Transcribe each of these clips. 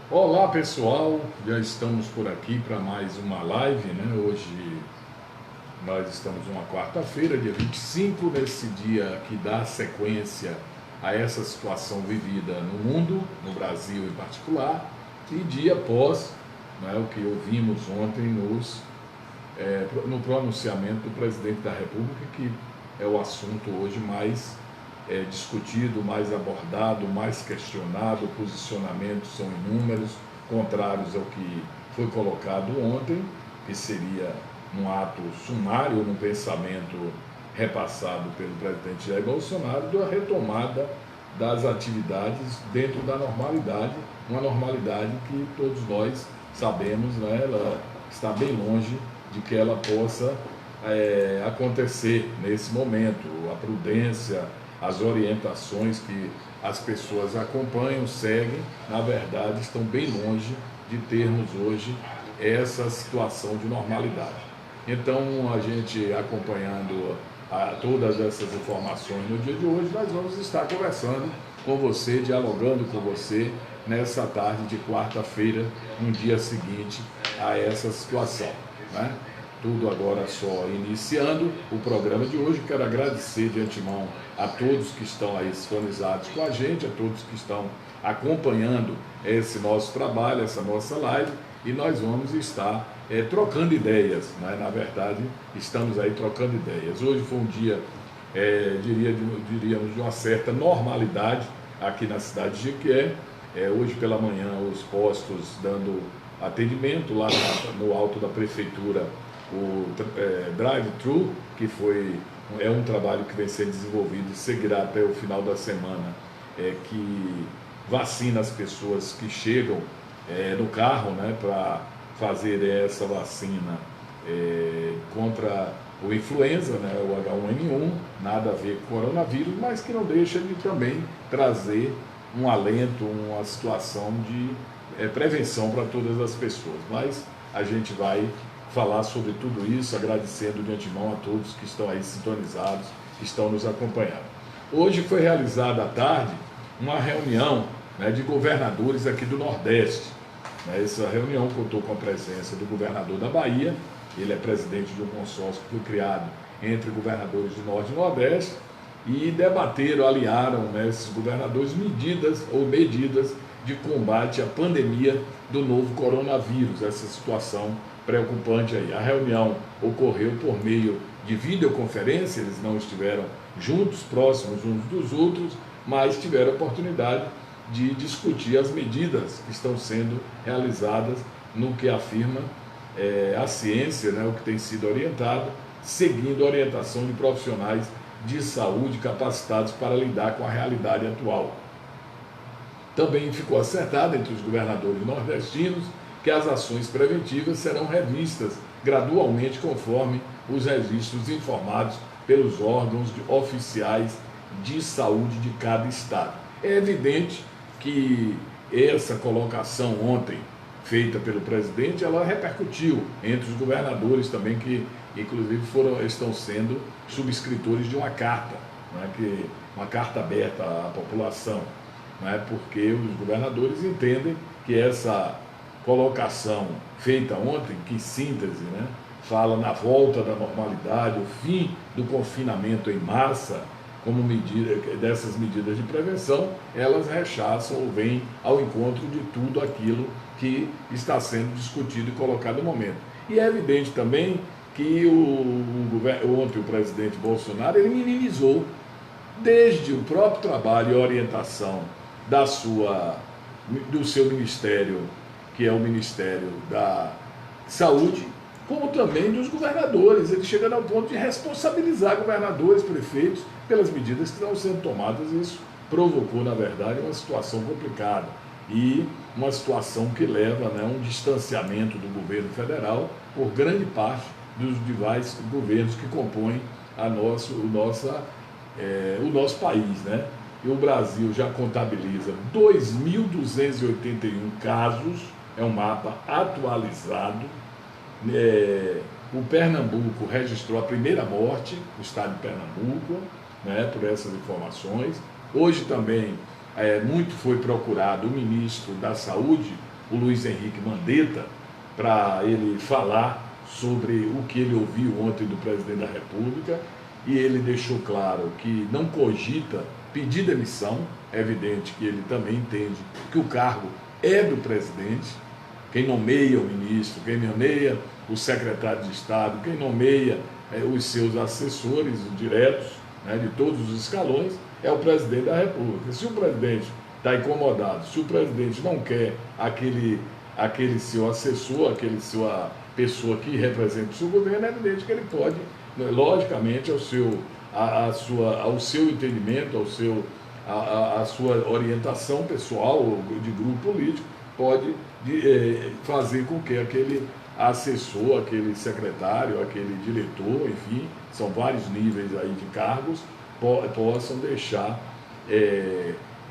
Olá pessoal, já estamos por aqui para mais uma live, né? Hoje nós estamos numa quarta-feira, dia 25, nesse dia que dá sequência a essa situação vivida no mundo, no Brasil em particular, e dia após, né, o que ouvimos ontem no pronunciamento do presidente da República, que é o assunto hoje mais discutido, mais abordado, mais questionado. Posicionamentos são inúmeros, contrários ao que foi colocado ontem, que seria um ato sumário, num pensamento repassado pelo presidente Jair Bolsonaro, da retomada das atividades dentro da normalidade, uma normalidade que todos nós sabemos, né, ela está bem longe de que ela possa acontecer nesse momento. A prudência, as orientações que as pessoas acompanham, seguem, na verdade estão bem longe de termos hoje essa situação de normalidade. Então, a gente acompanhando todas essas informações no dia de hoje, nós vamos estar conversando com você, dialogando com você nessa tarde de quarta-feira, no dia seguinte a essa situação, né? Tudo agora só iniciando o programa de hoje. Quero agradecer de antemão a todos que estão aí sintonizados com a gente, a todos que estão acompanhando esse nosso trabalho, essa nossa live, e nós vamos estar trocando ideias, né? Na verdade, estamos aí trocando ideias. Hoje foi um dia, diríamos, de uma certa normalidade aqui na cidade de Jequié. Hoje pela manhã, os postos dando atendimento lá no alto da prefeitura, o drive-thru, que é um trabalho que vem sendo desenvolvido e seguirá até o final da semana, que vacina as pessoas que chegam no carro, né, para fazer essa vacina contra o influenza, né, o H1N1, nada a ver com o coronavírus, mas que não deixa de também trazer um alento, uma situação de prevenção para todas as pessoas. Mas a gente vai falar sobre tudo isso, agradecendo de antemão a todos que estão aí sintonizados, que estão nos acompanhando. Hoje foi realizada à tarde uma reunião, né, de governadores aqui do Nordeste. Essa reunião contou com a presença do governador da Bahia. Ele é presidente de um consórcio que foi criado entre governadores do Norte e Nordeste, e debateram, alinharam, né, esses governadores medidas de combate à pandemia do novo coronavírus, essa situação preocupante aí. A reunião ocorreu por meio de videoconferência, eles não estiveram juntos, próximos uns dos outros, mas tiveram a oportunidade de discutir as medidas que estão sendo realizadas no que afirma a ciência, né, o que tem sido orientado, seguindo a orientação de profissionais de saúde capacitados para lidar com a realidade atual. Também ficou acertado entre os governadores nordestinos que as ações preventivas serão revistas gradualmente conforme os registros informados pelos órgãos oficiais de saúde de cada estado. É evidente que essa colocação ontem feita pelo presidente, ela repercutiu entre os governadores também, que inclusive estão sendo subscritores de uma carta, né, uma carta aberta à população, né, porque os governadores entendem que essa colocação feita ontem, que em síntese, né, fala na volta da normalidade, o fim do confinamento em massa, como medida dessas medidas de prevenção, elas rechaçam ou vêm ao encontro de tudo aquilo que está sendo discutido e colocado no momento. E é evidente também que ontem o presidente Bolsonaro ele minimizou desde o próprio trabalho e orientação do seu ministério, que é o Ministério da Saúde, como também dos governadores. Ele chega ao ponto de responsabilizar governadores, prefeitos, pelas medidas que estão sendo tomadas. Isso provocou, na verdade, uma situação complicada e uma situação que leva, né, a um distanciamento do governo federal por grande parte dos demais governos que compõem o nosso país, né? E o Brasil já contabiliza 2.281 casos, é um mapa atualizado. O Pernambuco registrou a primeira morte, o estado de Pernambuco, né, por essas informações. Hoje também muito foi procurado o ministro da Saúde, o Luiz Henrique Mandetta para ele falar sobre o que ele ouviu ontem do presidente da República, e ele deixou claro que não cogita pedir demissão. É evidente que ele também entende que o cargo é do presidente, quem nomeia o ministro, quem nomeia o secretário de Estado, quem nomeia os seus assessores diretos, né, de todos os escalões, é o presidente da República. Se o presidente está incomodado, se o presidente não quer aquele seu assessor, aquele sua pessoa que representa o seu governo, é evidente que ele pode, logicamente, ao seu entendimento, a sua orientação pessoal ou de grupo político, pode fazer com que aquele assessor, aquele secretário, aquele diretor, enfim, são vários níveis aí de cargos, possam deixar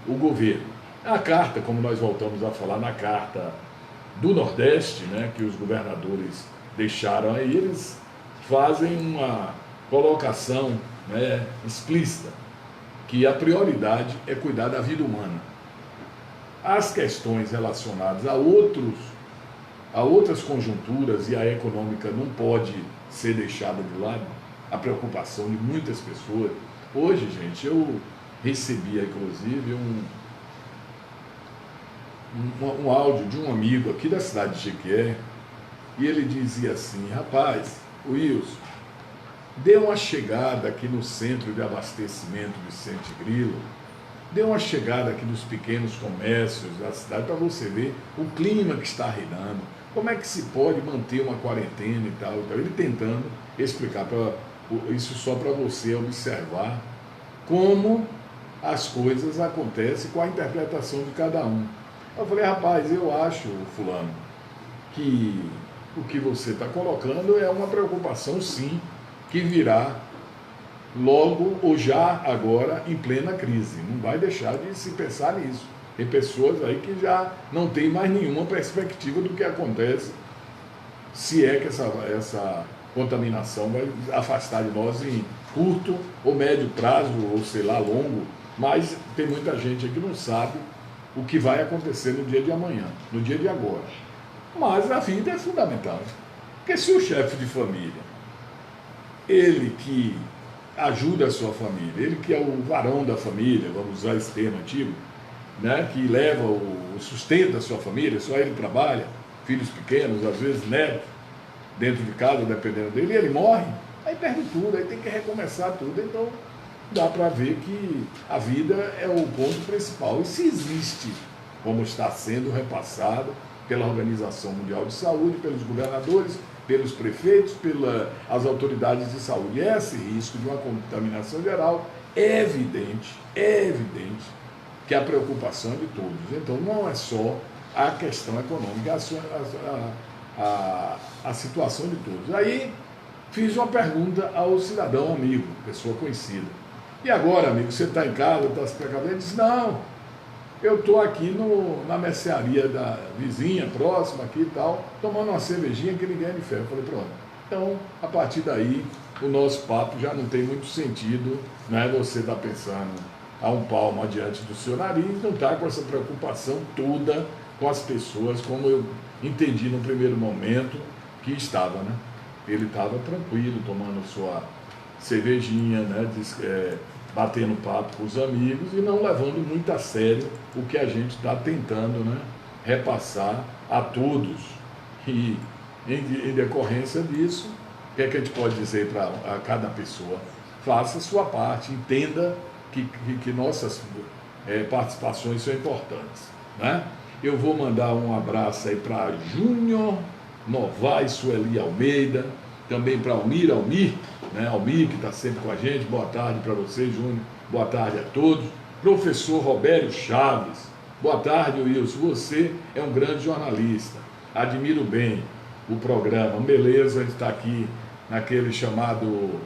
o governo. A carta, como nós voltamos a falar, na carta do Nordeste, né, que os governadores deixaram aí, eles fazem uma colocação, né, explícita, que a prioridade é cuidar da vida humana. As questões relacionadas a outras conjunturas, e a econômica não pode ser deixada de lado, a preocupação de muitas pessoas. Hoje, gente, eu recebi, inclusive, um áudio de um amigo aqui da cidade de Jequié, e ele dizia assim: rapaz, Wilson, dê uma chegada aqui no centro de abastecimento Vicente Grilo, dê uma chegada aqui nos pequenos comércios da cidade para você ver o clima que está reinando, como é que se pode manter uma quarentena e tal. Ele tentando explicar isso só para você observar como as coisas acontecem com a interpretação de cada um. Eu falei: rapaz, eu acho, fulano, que o que você está colocando é uma preocupação, sim, que virá logo ou já agora em plena crise. Não vai deixar de se pensar nisso. Tem pessoas aí que já não tem mais nenhuma perspectiva do que acontece, se é que essa contaminação vai afastar de nós em curto ou médio prazo, ou sei lá, longo. Mas tem muita gente aí que não sabe o que vai acontecer no dia de amanhã, no dia de agora. Mas a vida é fundamental. Porque se o chefe de família, ele que ajuda a sua família, ele que é o varão da família, vamos usar esse termo antigo, né, que leva o sustento da sua família, só ele trabalha, filhos pequenos, às vezes netos, dentro de casa, dependendo dele, e ele morre, aí perde tudo, aí tem que recomeçar tudo. Então dá para ver que a vida é o ponto principal. E se existe, como está sendo repassado pela Organização Mundial de Saúde, pelos governadores, pelos prefeitos, pelas autoridades de saúde, esse risco de uma contaminação geral, é evidente que a preocupação é de todos. Então não é só a questão econômica, a situação de todos. Aí fiz uma pergunta ao cidadão amigo, pessoa conhecida: e agora, amigo, você está em casa, está se precavendo? Ele disse: não, eu estou aqui na mercearia da vizinha, próxima aqui e tal, tomando uma cervejinha que ninguém é de ferro. Eu falei: pronto. Então, a partir daí, o nosso papo já não tem muito sentido, né? Você está pensando a um palmo adiante do seu nariz, não está com essa preocupação toda com as pessoas, como eu entendi no primeiro momento que estava, né? Ele estava tranquilo, tomando sua cervejinha, né? Batendo papo com os amigos e não levando muito a sério o que a gente está tentando, né, repassar a todos. E em decorrência disso, o que é que a gente pode dizer para cada pessoa? Faça a sua parte, entenda que nossas participações são importantes, né? Eu vou mandar um abraço aí para Júnior Novaes, Sueli Almeida, também para Almir, né? Almir, que está sempre com a gente. Boa tarde para você, Júnior. Boa tarde a todos. Professor Robério Chaves. Boa tarde, Wilson. Você é um grande jornalista. Admiro bem o programa. Beleza, a gente está aqui naquele chamado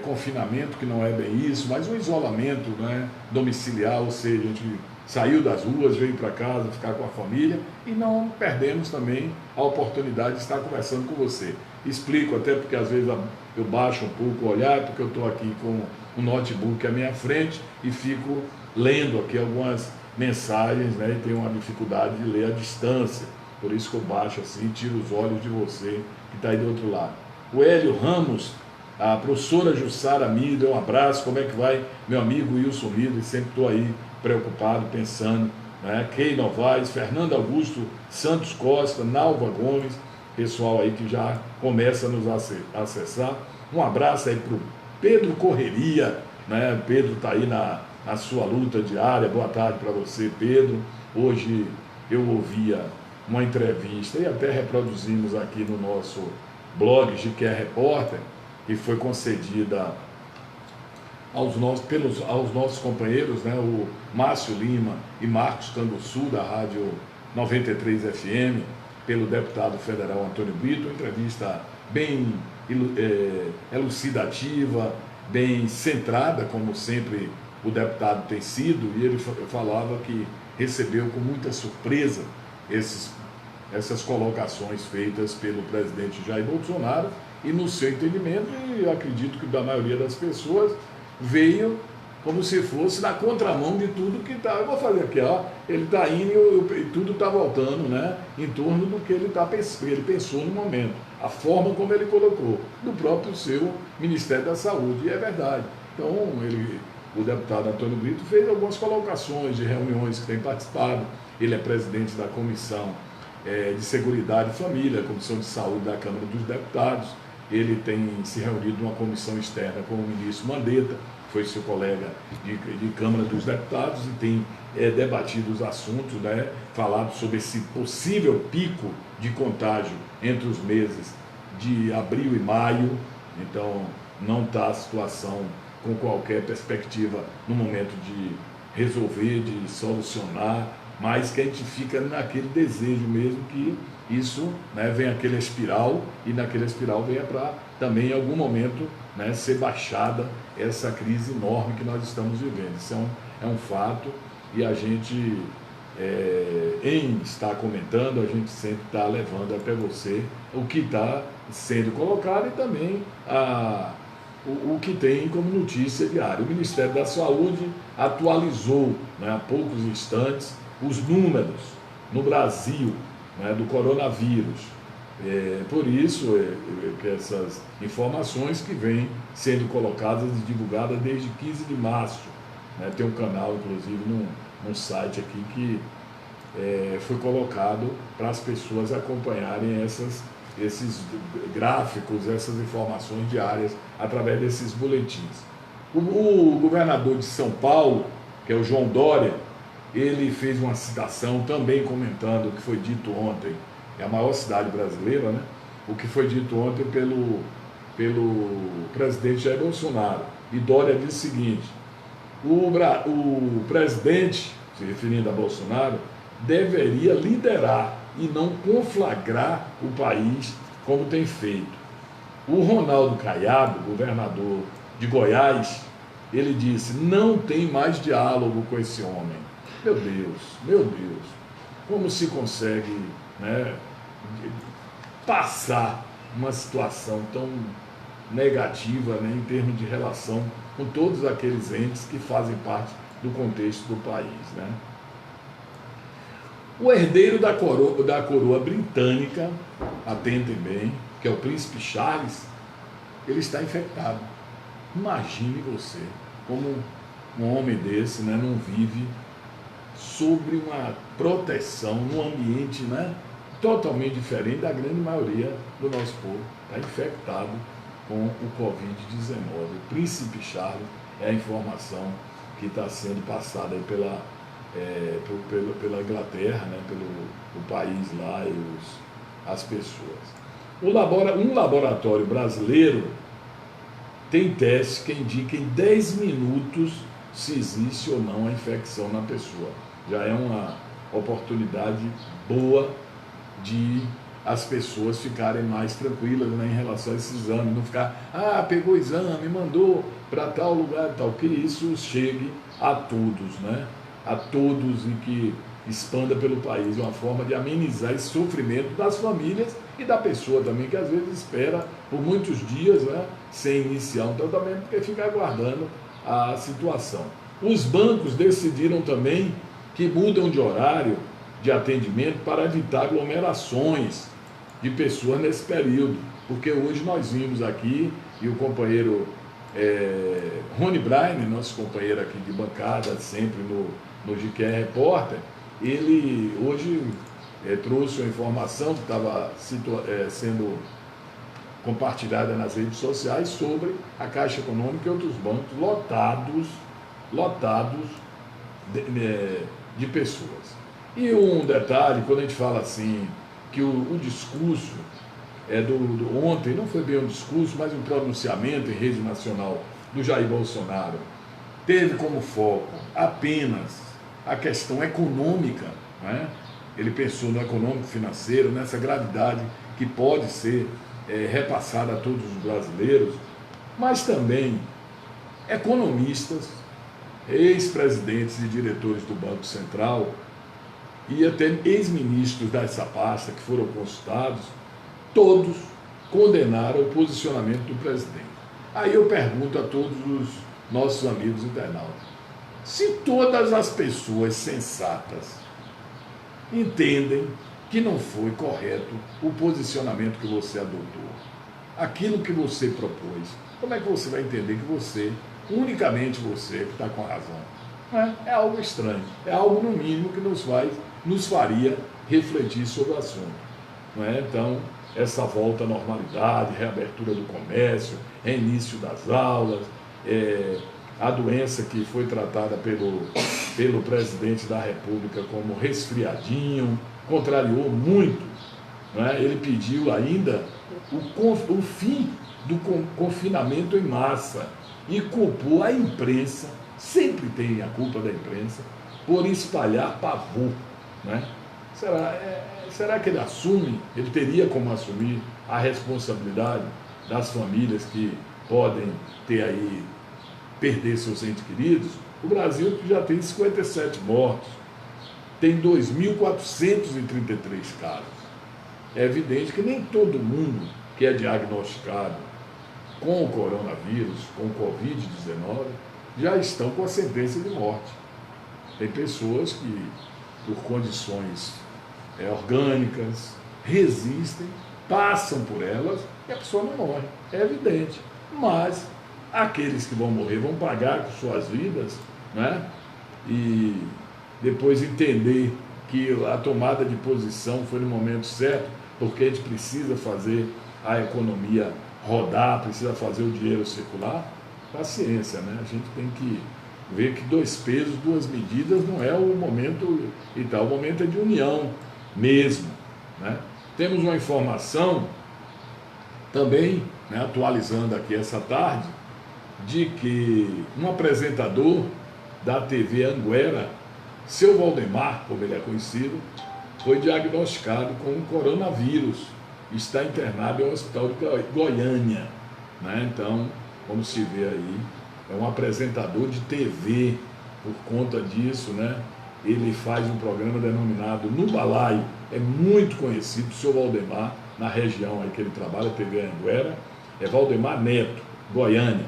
confinamento, que não é bem isso, mas um isolamento, né, domiciliar, ou seja, a gente saiu das ruas, veio para casa ficar com a família, e não perdemos também a oportunidade de estar conversando com você. Explico, até porque às vezes eu baixo um pouco o olhar, porque eu estou aqui com um notebook à minha frente e fico lendo aqui algumas mensagens, né, e tenho uma dificuldade de ler à distância. Por isso que eu baixo assim e tiro os olhos de você que está aí do outro lado. O Hélio Ramos, a professora Jussara Mida, um abraço, como é que vai, meu amigo Wilson Mida, sempre estou aí preocupado, pensando, né? Kei Novaes, Fernando Augusto, Santos Costa, Nalva Gomes, pessoal aí que já começa a nos acessar. Um abraço aí para o Pedro Correria, né? Pedro está aí na sua luta diária. Boa tarde para você, Pedro. Hoje eu ouvia uma entrevista e até reproduzimos aqui no nosso blog GQ Repórter, que foi concedida aos nossos companheiros, né, o Márcio Lima e Marcos Canguçu, da Rádio 93 FM, pelo deputado federal Antônio Brito, uma entrevista bem elucidativa, bem centrada, como sempre o deputado tem sido, e ele falava que recebeu com muita surpresa essas colocações feitas pelo presidente Jair Bolsonaro, e no seu entendimento, e eu acredito que da maioria das pessoas, veio como se fosse na contramão de tudo que está. Eu vou fazer aqui, ó, ele está indo e tudo está voltando, né, em torno do que ele pensou no momento, a forma como ele colocou, do próprio seu Ministério da Saúde, e é verdade. Então, o deputado Antônio Brito fez algumas colocações de reuniões que tem participado, ele é presidente da Comissão de Seguridade e Família, Comissão de Saúde da Câmara dos Deputados, ele tem se reunido numa comissão externa com o ministro Mandetta, foi seu colega de Câmara dos Deputados, e tem debatido os assuntos, né, falado sobre esse possível pico de contágio entre os meses de abril e maio. Então não está a situação com qualquer perspectiva no momento de resolver, de solucionar, mas que a gente fica naquele desejo mesmo que isso, né, venha aquele espiral, e naquele espiral venha para também em algum momento, né, ser baixada essa crise enorme que nós estamos vivendo. Isso é um fato, e a gente, em estar comentando, a gente sempre está levando até você o que está sendo colocado e também o que tem como notícia diária. O Ministério da Saúde atualizou, né, há poucos instantes os números no Brasil, né, do coronavírus. Por isso que essas informações que vêm sendo colocadas e divulgadas desde 15 de março. Né, tem um canal, inclusive, num site aqui que foi colocado para as pessoas acompanharem esses gráficos, essas informações diárias através desses boletins. O governador de São Paulo, que é o João Dória, ele fez uma citação também comentando o que foi dito ontem, é a maior cidade brasileira, né? O que foi dito ontem pelo presidente Jair Bolsonaro. E Dória disse o seguinte: o presidente, se referindo a Bolsonaro, deveria liderar e não conflagrar o país como tem feito. O Ronaldo Caiado, governador de Goiás, ele disse: não tem mais diálogo com esse homem. Meu Deus, como se consegue, né, passar uma situação tão negativa, né, em termos de relação com todos aqueles entes que fazem parte do contexto do país, né? O herdeiro da coroa britânica, atentem bem, que é o príncipe Charles, ele está infectado. Imagine você, como um homem desse, né, não vive sobre uma proteção num ambiente, né, totalmente diferente da grande maioria do nosso povo. Está infectado com o Covid-19. O príncipe Charles é a informação que está sendo passada aí pela Inglaterra, né, pelo país lá e as pessoas. Um laboratório brasileiro tem testes que indicam em 10 minutos se existe ou não a infecção na pessoa. Já é uma oportunidade boa de as pessoas ficarem mais tranquilas, né, em relação a esses exames, não ficar, pegou o exame, mandou para tal lugar, tal, que isso chegue a todos, né, a todos, e que expanda pelo país, uma forma de amenizar esse sofrimento das famílias e da pessoa também, que às vezes espera por muitos dias, né, sem iniciar um tratamento, porque fica aguardando a situação. Os bancos decidiram também que mudam de horário de atendimento para evitar aglomerações de pessoas nesse período. Porque hoje nós vimos aqui, e o companheiro Rony Braine, nosso companheiro aqui de bancada, sempre no GQR Repórter, ele hoje trouxe uma informação que estava sendo compartilhada nas redes sociais sobre a Caixa Econômica e outros bancos lotados de pessoas. E um detalhe, quando a gente fala assim, que o discurso ontem não foi bem um discurso, mas um pronunciamento em rede nacional do Jair Bolsonaro, teve como foco apenas a questão econômica, né? Ele pensou no econômico financeiro, nessa gravidade que pode ser repassada a todos os brasileiros, mas também economistas, ex-presidentes e diretores do Banco Central e até ex-ministros dessa pasta que foram consultados, todos condenaram o posicionamento do presidente. Aí eu pergunto a todos os nossos amigos internautas, se todas as pessoas sensatas entendem que não foi correto o posicionamento que você adotou, aquilo que você propôs, como é que você vai entender que você, unicamente você, que está com a razão? É algo estranho, é algo no mínimo que nos faria refletir sobre o assunto. Não é? Então, essa volta à normalidade, reabertura do comércio, reinício das aulas, a doença que foi tratada pelo presidente da República como resfriadinho, contrariou muito, não é? Ele pediu ainda o fim do confinamento em massa e culpou a imprensa, sempre tem a culpa da imprensa, por espalhar pavor. Não é? Será que ele teria como assumir a responsabilidade das famílias que podem perder seus entes queridos? O Brasil já tem 57 mortos, tem 2.433 casos. É evidente que nem todo mundo que é diagnosticado com o coronavírus, com o Covid-19, já estão com a sentença de morte. Tem pessoas que, por condições orgânicas, resistem, passam por elas e a pessoa não morre. É evidente. Mas aqueles que vão morrer vão pagar com suas vidas, né? E depois entender que a tomada de posição foi no momento certo, porque a gente precisa fazer a economia rodar, precisa fazer o dinheiro circular. Paciência, né? A gente tem que ver que 2 pesos, 2 medidas não é o momento e tal. O momento é de união mesmo, né? Temos uma informação também, né, atualizando aqui essa tarde, de que um apresentador da TV Anguera, seu Valdemar, como ele é conhecido, foi diagnosticado com coronavírus, está internado em um hospital de Goiânia, né? Então, como se vê aí, é um apresentador de TV. Por conta disso, né, ele faz um programa denominado No Balaio, é muito conhecido, o seu Valdemar, na região aí que ele trabalha, TV Anguera, é Valdemar Neto, Goiânia,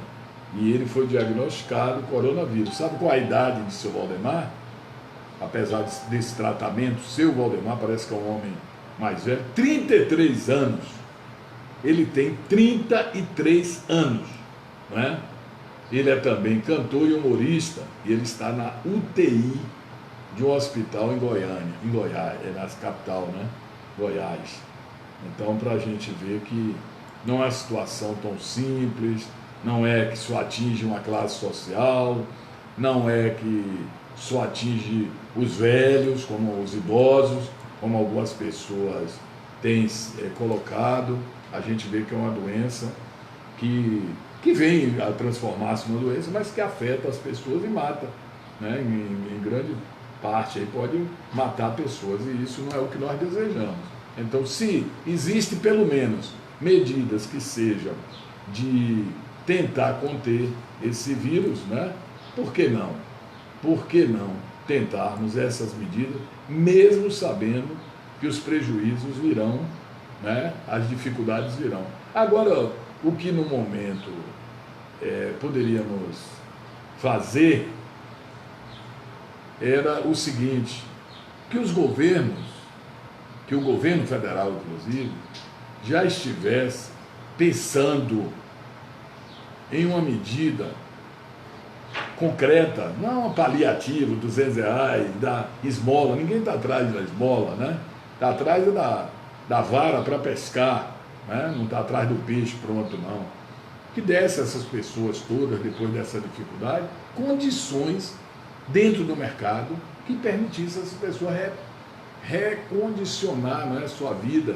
e ele foi diagnosticado coronavírus. Sabe qual a idade de seu Valdemar? Apesar desse tratamento, seu Valdemar parece que é um homem mais velho, 33 anos. Ele tem 33 anos, não é? Ele é também cantor e humorista, e ele está na UTI de um hospital em Goiás, na capital, né? Goiás. Então, para a gente ver que não é uma situação tão simples, não é que só atinge uma classe social, não é que só atinge os velhos, como os idosos, como algumas pessoas têm colocado. A gente vê que é uma doença que vem a transformar-se numa doença, mas que afeta as pessoas e mata, né? Em grande parte aí pode matar pessoas, e isso não é o que nós desejamos. Então, se existe pelo menos medidas que sejam de tentar conter esse vírus, né? Por que não? Por que não tentarmos essas medidas, mesmo sabendo que os prejuízos virão, né? As dificuldades virão. Agora, o que no momento poderíamos fazer era o seguinte, que os governos, que o governo federal, inclusive, já estivesse pensando em uma medida concreta, não paliativo, R$ 200, da esmola, ninguém está atrás da esmola, né? Está atrás da vara para pescar, né? Não está atrás do peixe pronto, não. Que desse a essas pessoas todas, depois dessa dificuldade, condições dentro do mercado que permitisse a essa pessoa recondicionar, não é, sua vida.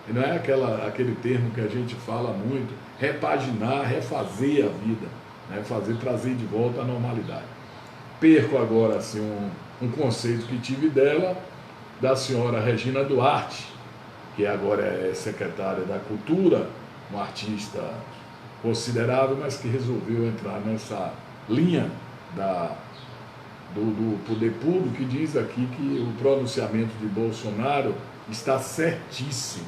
Não é aquele termo que a gente fala muito, repaginar, refazer a vida, né? Trazer de volta a normalidade. Perco agora assim, um conceito que tive dela, da senhora Regina Duarte, que agora é secretária da Cultura, uma artista considerável, mas que resolveu entrar nessa linha do poder público, que diz aqui que o pronunciamento de Bolsonaro está certíssimo.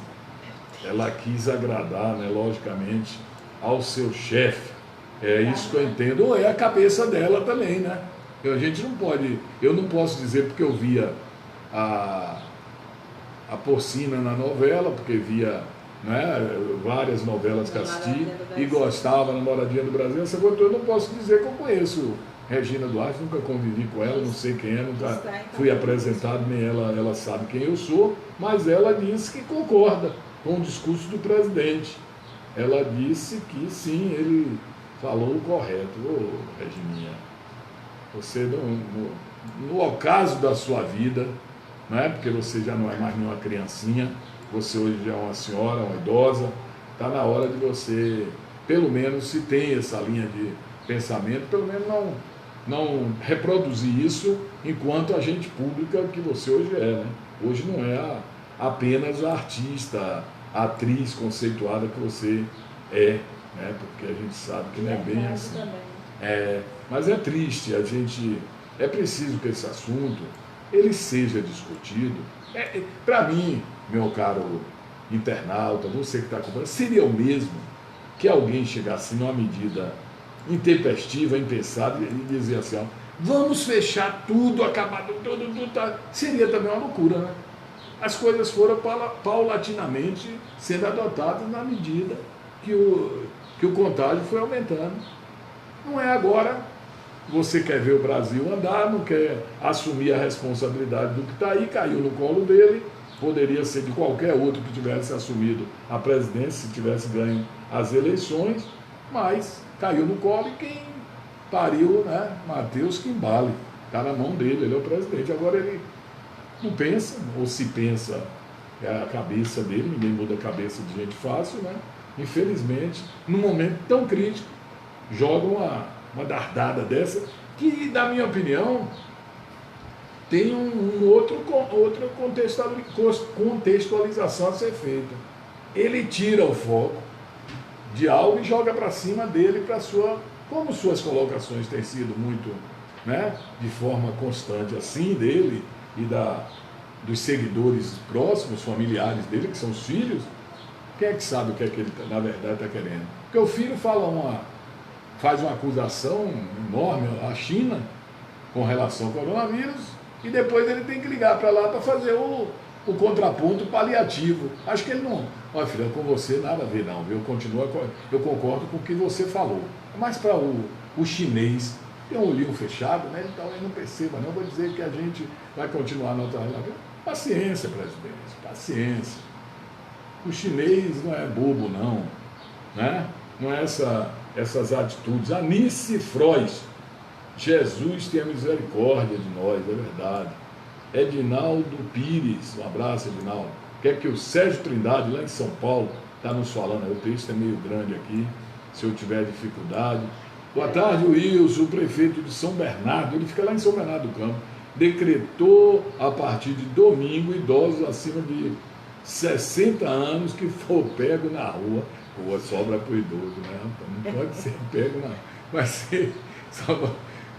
Ela quis agradar, né, logicamente, ao seu chefe. É isso que eu entendo. Ou é a cabeça dela também, né? A gente não pode, eu não posso dizer porque eu via a Porcina na novela, porque via, né, várias novelas que assisti e gostava, Namoradinha do Brasil, essa coisa toda, eu não posso dizer que eu conheço Regina Duarte, nunca convivi com ela, não sei quem é, nunca fui apresentado, nem ela sabe quem eu sou, mas ela disse que concorda com o discurso do presidente. Ela disse que sim, ele falou o correto. Ô, Regininha, você no ocaso da sua vida, não é? Porque você já não é mais nenhuma criancinha, você hoje já é uma senhora, uma idosa, está na hora de você, pelo menos, se tem essa linha de pensamento, pelo menos não reproduzir isso enquanto agente pública que você hoje é, né? Hoje não é apenas a artista, a atriz conceituada que você é, né? Porque a gente sabe que não é bem assim. Mas é triste, é preciso que esse assunto ele seja discutido. Para mim, meu caro internauta, você que está acompanhando, seria o mesmo que alguém chegasse numa medida intempestiva, impensada, e dizer assim, ó, vamos fechar tudo, acabar tudo, tá. Seria também uma loucura, né? As coisas foram paulatinamente sendo adotadas na medida que o contágio foi aumentando. Não é agora, você quer ver o Brasil andar, não quer assumir a responsabilidade do que está aí, caiu no colo dele, poderia ser de qualquer outro que tivesse assumido a presidência, se tivesse ganho as eleições, mas caiu no colo e quem pariu, né? Matheus que embale, está na mão dele, ele é o presidente. Agora ele não pensa, ou se pensa, é a cabeça dele, ninguém muda a cabeça de gente fácil, né? Infelizmente, num momento tão crítico, joga uma dardada dessa, que, na minha opinião, tem outra contextualização a ser feita. Ele tira o foco de algo e joga para cima dele, como suas colocações têm sido muito, né, de forma constante assim, dele e dos seguidores próximos, familiares dele, que são os filhos. Quem é que sabe o que é que ele, na verdade, está querendo? Porque o filho faz uma acusação enorme à China com relação ao coronavírus e depois ele tem que ligar para lá para fazer o contraponto paliativo. Acho que ele não... Olha, filha, com você nada a ver não, viu? Eu concordo com o que você falou. Mas para o chinês, tem um olhinho fechado, né? Então ele não perceba, não. Vou dizer que a gente vai continuar a nossa relação. Paciência, presidente, paciência. O chinês não é bobo, não, né? Não é essas atitudes. Anice Freud, Jesus tenha misericórdia de nós, é verdade. Edinaldo Pires, um abraço, Edinaldo. Quer que o Sérgio Trindade, lá em São Paulo, está nos falando, o texto é meio grande aqui, se eu tiver dificuldade. Boa tarde, Wilson, o prefeito de São Bernardo, ele fica lá em São Bernardo do Campo, decretou a partir de domingo idosos acima de 60 anos que for pego na rua, sobra para o idoso, né? Não pode ser pego na rua, vai ser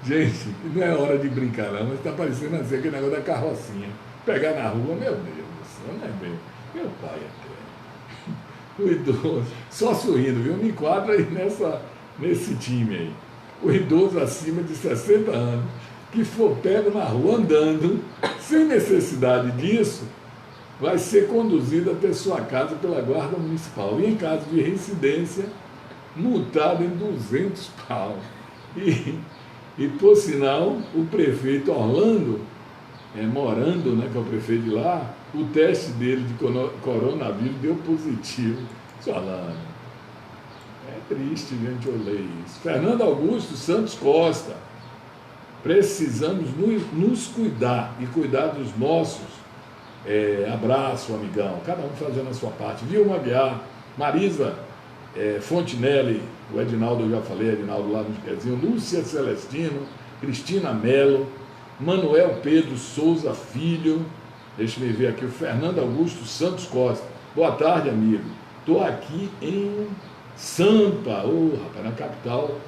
gente, não é hora de brincar não, mas está parecendo assim, aquele negócio da carrocinha, pegar na rua, meu Deus do céu, não é bem, meu pai até, o idoso, só sorrindo, viu, me enquadra aí nesse time aí, o idoso acima de 60 anos, que for pego na rua andando, sem necessidade disso, vai ser conduzido até sua casa pela Guarda Municipal. E em caso de reincidência, multado em 200 pau. E por sinal, o prefeito Orlando, Morando, né, que é o prefeito de lá, o teste dele de coronavírus deu positivo. Solano, é triste, gente, eu ler isso. Fernando Augusto Santos Costa, precisamos nos cuidar e cuidar dos nossos. Abraço, amigão, cada um fazendo a sua parte. Vilma Aguiar, Marisa Fontinelli, o Edinaldo eu já falei, Edinaldo lá no Esquezinho, Lúcia Celestino, Cristina Melo, Manuel Pedro Souza Filho, deixa eu ver aqui, o Fernando Augusto Santos Costa. Boa tarde, amigo. Estou aqui em Sampa, rapaz, na capital,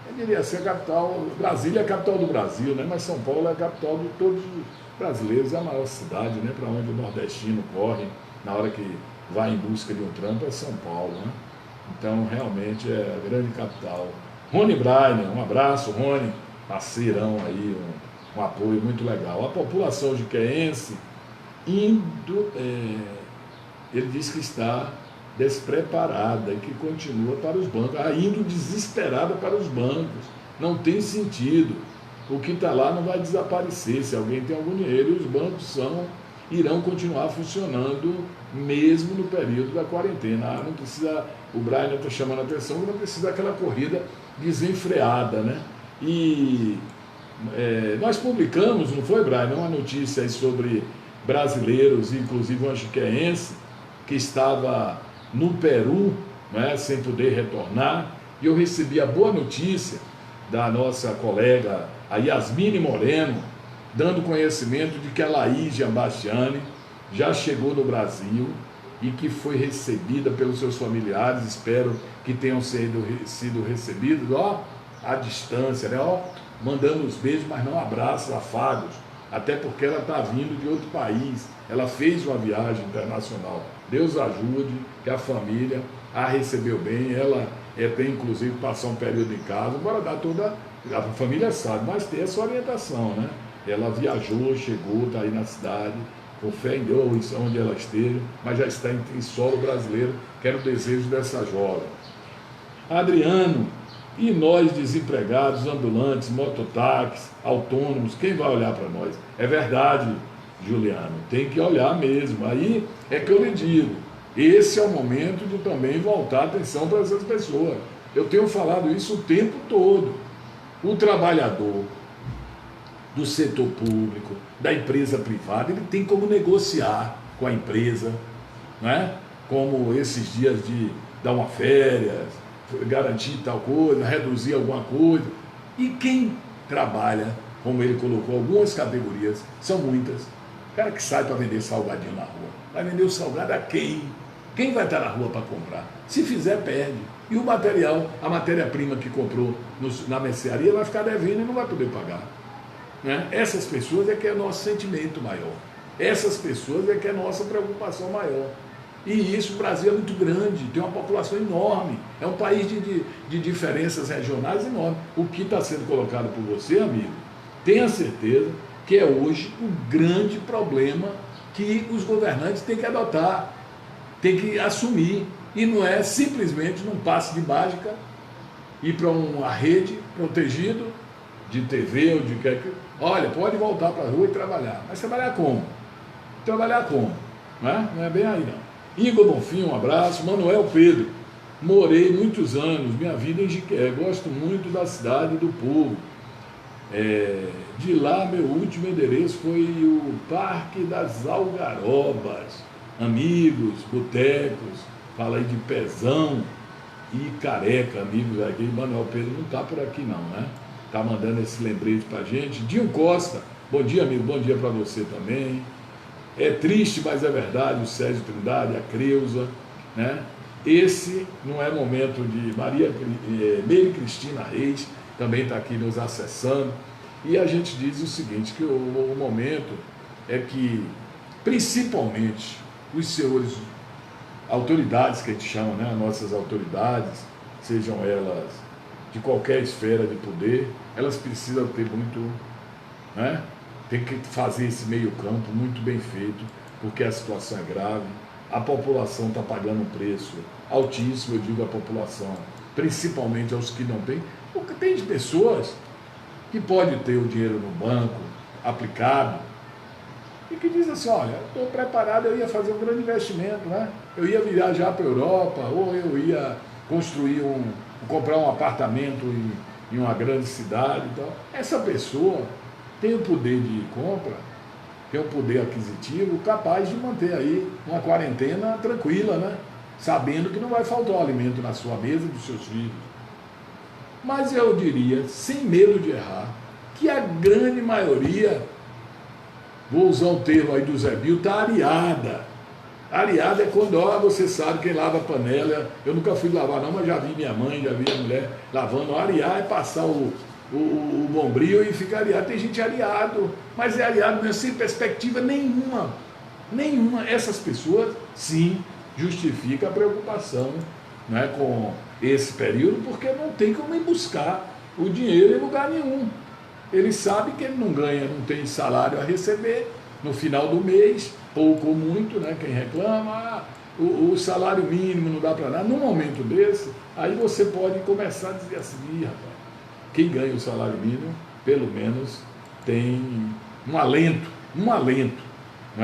eu diria ser a capital, Brasília é a capital do Brasil, né? Mas São Paulo é a capital de todos os brasileiros, é a maior cidade, né? Para onde o nordestino corre na hora que vai em busca de um trampo é São Paulo, né? Então, realmente é a grande capital. Rony Brainer, um abraço, Rony, parceirão aí, um apoio muito legal. A população jiqueense ele diz que está despreparada e que continua para os bancos, indo desesperada para os bancos. Não tem sentido. O que está lá não vai desaparecer. Se alguém tem algum dinheiro, e os bancos irão continuar funcionando mesmo no período da quarentena. Não precisa, o Brian está chamando a atenção, não precisa daquela corrida desenfreada, né? E nós publicamos, não foi, Brian, uma notícia aí sobre brasileiros, inclusive um jiqueense, que estava no Peru, né, sem poder retornar, e eu recebi a boa notícia da nossa colega, a Yasmine Moreno, dando conhecimento de que a Laís Giambastiani já chegou no Brasil e que foi recebida pelos seus familiares, espero que tenham sido recebidos, à distância, né, mandando os beijos, mas não abraços, afagos, até porque ela está vindo de outro país, ela fez uma viagem internacional. Deus ajude, que a família a recebeu bem, ela tem inclusive passar um período em casa, embora dar toda, a família sabe, mas tem essa orientação, né? Ela viajou, chegou, está aí na cidade, com fé em Deus, onde ela esteja, mas já está em solo brasileiro, que era o desejo dessa jovem. Adriano, e nós desempregados, ambulantes, mototáxis, autônomos, quem vai olhar para nós? É verdade, Juliano, tem que olhar mesmo. Aí é que eu lhe digo, esse é o momento de também voltar a atenção para essas pessoas. Eu tenho falado isso o tempo todo. O trabalhador do setor público, da empresa privada, ele tem como negociar com a empresa, né? Como esses dias de dar uma férias, garantir tal coisa, reduzir alguma coisa. E quem trabalha, como ele colocou, algumas categorias, são muitas. O cara que sai para vender salgadinho na rua, vai vender o salgado a quem? Quem vai estar na rua para comprar? Se fizer, perde. E o material, a matéria-prima que comprou na mercearia, vai ficar devendo e não vai poder pagar. Né? Essas pessoas é que é nosso sentimento maior. Essas pessoas é que é nossa preocupação maior. E isso, o Brasil é muito grande, tem uma população enorme, é um país de diferenças regionais enormes. O que está sendo colocado por você, amigo, tenha certeza que é hoje o grande problema que os governantes têm que adotar, têm que assumir. E não é simplesmente num passe de mágica ir para uma rede protegido de TV ou de que. Olha, pode voltar para a rua e trabalhar. Mas trabalhar como? Trabalhar como? Não é bem aí não. Igor Bonfim, um abraço. Manuel Pedro, morei muitos anos, minha vida em Jiqué, gosto muito da cidade e do povo. De lá, meu último endereço foi o Parque das Algarobas. Amigos, botecos, fala aí de Pezão e Careca, amigos aqui. Manuel Pedro não está por aqui não, né? Está mandando esse lembrete para a gente. Dinho Costa, bom dia, amigo, bom dia para você também. É triste, mas é verdade, o Sérgio Trindade, a Creuza, né? Esse não é momento de Meire Cristina Reis, também está aqui nos acessando, e a gente diz o seguinte, que o momento é que, principalmente, os senhores autoridades que a gente chama, né? Nossas autoridades, sejam elas de qualquer esfera de poder, elas precisam ter muito né? Tem que fazer esse meio campo muito bem feito, porque a situação é grave, a população está pagando um preço altíssimo, eu digo a população, principalmente aos que não têm, porque tem de pessoas que pode ter o dinheiro no banco aplicado e que diz assim, olha, estou preparado, eu ia fazer um grande investimento, né? Eu ia viajar para a Europa, ou eu ia construir comprar um apartamento em uma grande cidade e tal. Essa pessoa tem o poder de compra, tem o poder aquisitivo capaz de manter aí uma quarentena tranquila, né? Sabendo que não vai faltar alimento na sua mesa e dos seus filhos. Mas eu diria, sem medo de errar, que a grande maioria, vou usar o termo aí do Zé Bill, está areada. Areada é quando, ó, você sabe quem lava a panela. Eu nunca fui lavar não, mas já vi minha mãe, já vi a mulher lavando. Arear é passar o bombril e ficar areado. Tem gente areado, mas é areado mesmo, sem perspectiva nenhuma. Nenhuma. Essas pessoas, sim, justifica a preocupação, né, com esse período, porque não tem como ir buscar o dinheiro em lugar nenhum. Ele sabe que ele não ganha, não tem salário a receber no final do mês, pouco ou muito, né? Quem reclama, o salário mínimo não dá para nada. Num momento desse, aí você pode começar a dizer assim, rapaz, quem ganha o salário mínimo, pelo menos tem um alento, não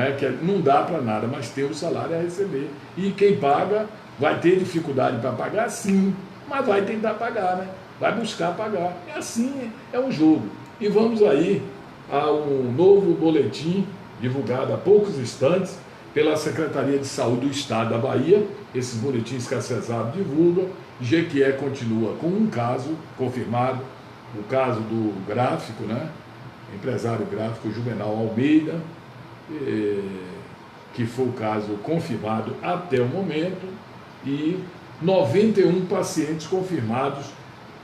é? Que não dá para nada, mas tem o salário a receber. E quem paga vai ter dificuldade para pagar, sim, mas vai tentar pagar, né? Vai buscar pagar. É assim, é um jogo. E vamos aí a um novo boletim divulgado há poucos instantes pela Secretaria de Saúde do Estado da Bahia. Esses boletins que a CESAB divulga. Jequié continua com um caso confirmado, o caso do gráfico, né? Empresário gráfico Juvenal Almeida, que foi o caso confirmado até o momento, e 91 pacientes confirmados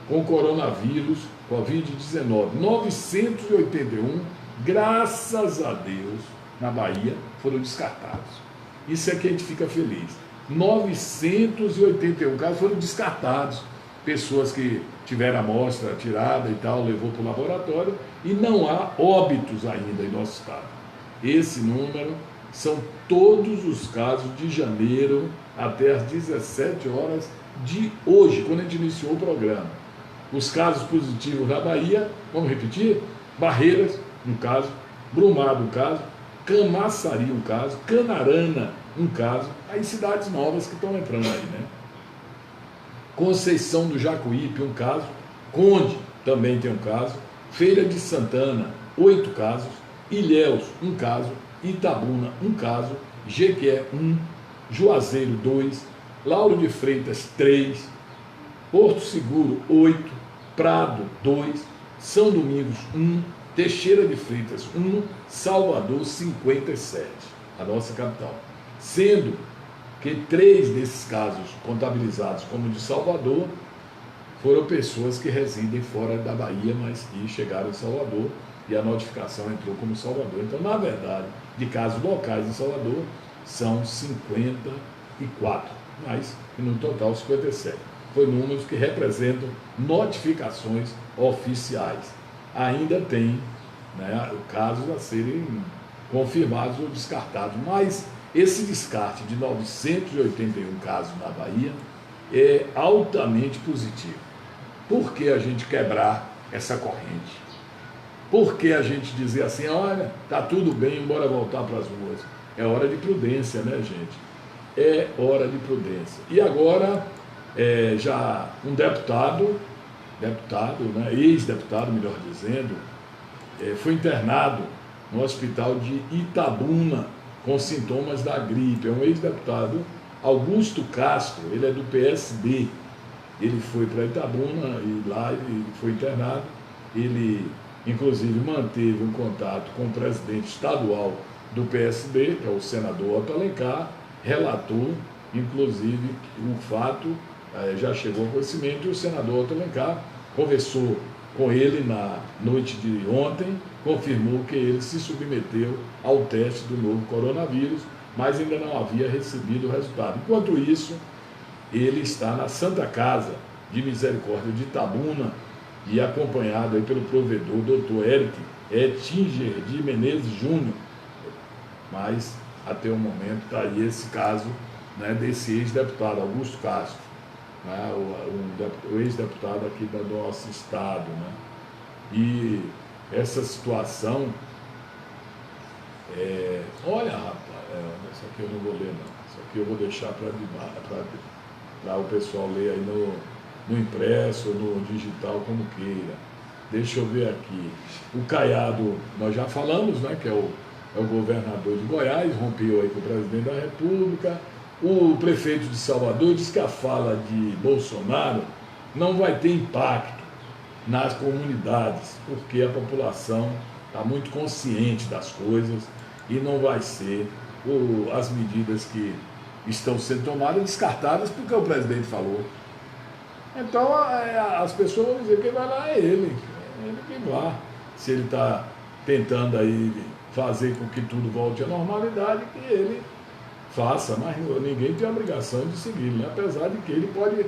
com coronavírus, Covid-19. 981, graças a Deus, na Bahia, foram descartados. Isso é que a gente fica feliz. 981 casos foram descartados. Pessoas que tiveram a amostra tirada e tal, levou para o laboratório, e não há óbitos ainda em nosso estado. Esse número são todos os casos de janeiro até as 17 horas de hoje, quando a gente iniciou o programa. Os casos positivos da Bahia, vamos repetir? Barreiras, um caso, Brumado, um caso, Camaçari, um caso, Canarana, um caso, aí cidades novas que estão entrando aí, né? Conceição do Jacuípe, um caso, Conde também tem um caso, Feira de Santana, 8 casos, Ilhéus, um caso, Itabuna, um caso, Jequié, 1, Juazeiro, 2, Lauro de Freitas, 3, Porto Seguro, 8, Prado, 2, São Domingos, 1, Teixeira de Freitas, 1, Salvador, 57, a nossa capital. Sendo que 3 desses casos contabilizados como de Salvador foram pessoas que residem fora da Bahia, mas que chegaram em Salvador e a notificação entrou como Salvador. Então, na verdade, de casos locais em Salvador, são 54, mas no total 57. Foi números que representam notificações oficiais. Ainda tem, né, casos a serem confirmados ou descartados, mas esse descarte de 981 casos na Bahia é altamente positivo. Por que a gente quebrar essa corrente? Por que a gente dizer assim, olha, está tudo bem, bora voltar para as ruas? É hora de prudência, né, gente? É hora de prudência. E agora, já um deputado, né, ex-deputado, melhor dizendo, foi internado no hospital de Itabuna com sintomas da gripe. É um ex-deputado, Augusto Castro, ele é do PSD. Ele foi para Itabuna e lá ele foi internado. Ele, inclusive, manteve um contato com o presidente estadual do PSD, que é o senador Otto Alencar, relatou, inclusive, o fato, já chegou ao conhecimento, e o senador Otto Alencar conversou com ele na noite de ontem, confirmou que ele se submeteu ao teste do novo coronavírus, mas ainda não havia recebido o resultado. Enquanto isso, ele está na Santa Casa de Misericórdia de Itabuna, e acompanhado aí pelo provedor, doutor Eric Ettinger de Menezes Júnior. Mas, até o momento, está aí esse caso, né, desse ex-deputado, Augusto Castro, né, o ex-deputado aqui do nosso estado. Né? E essa situação, olha, rapaz, isso aqui eu não vou ler não, isso aqui eu vou deixar para o pessoal ler aí no impresso, no digital, como queira. Deixa eu ver aqui. O Caiado, nós já falamos, né, que é o governador de Goiás, rompeu aí com o presidente da República. O prefeito de Salvador diz que a fala de Bolsonaro não vai ter impacto nas comunidades, porque a população está muito consciente das coisas e não vai ser as medidas que estão sendo tomadas descartadas porque o presidente falou. Então as pessoas vão dizer que quem vai lá é ele que vai. Se ele está tentando aí fazer com que tudo volte à normalidade, que ele faça, mas ninguém tem a obrigação de seguir, né? Apesar de que ele pode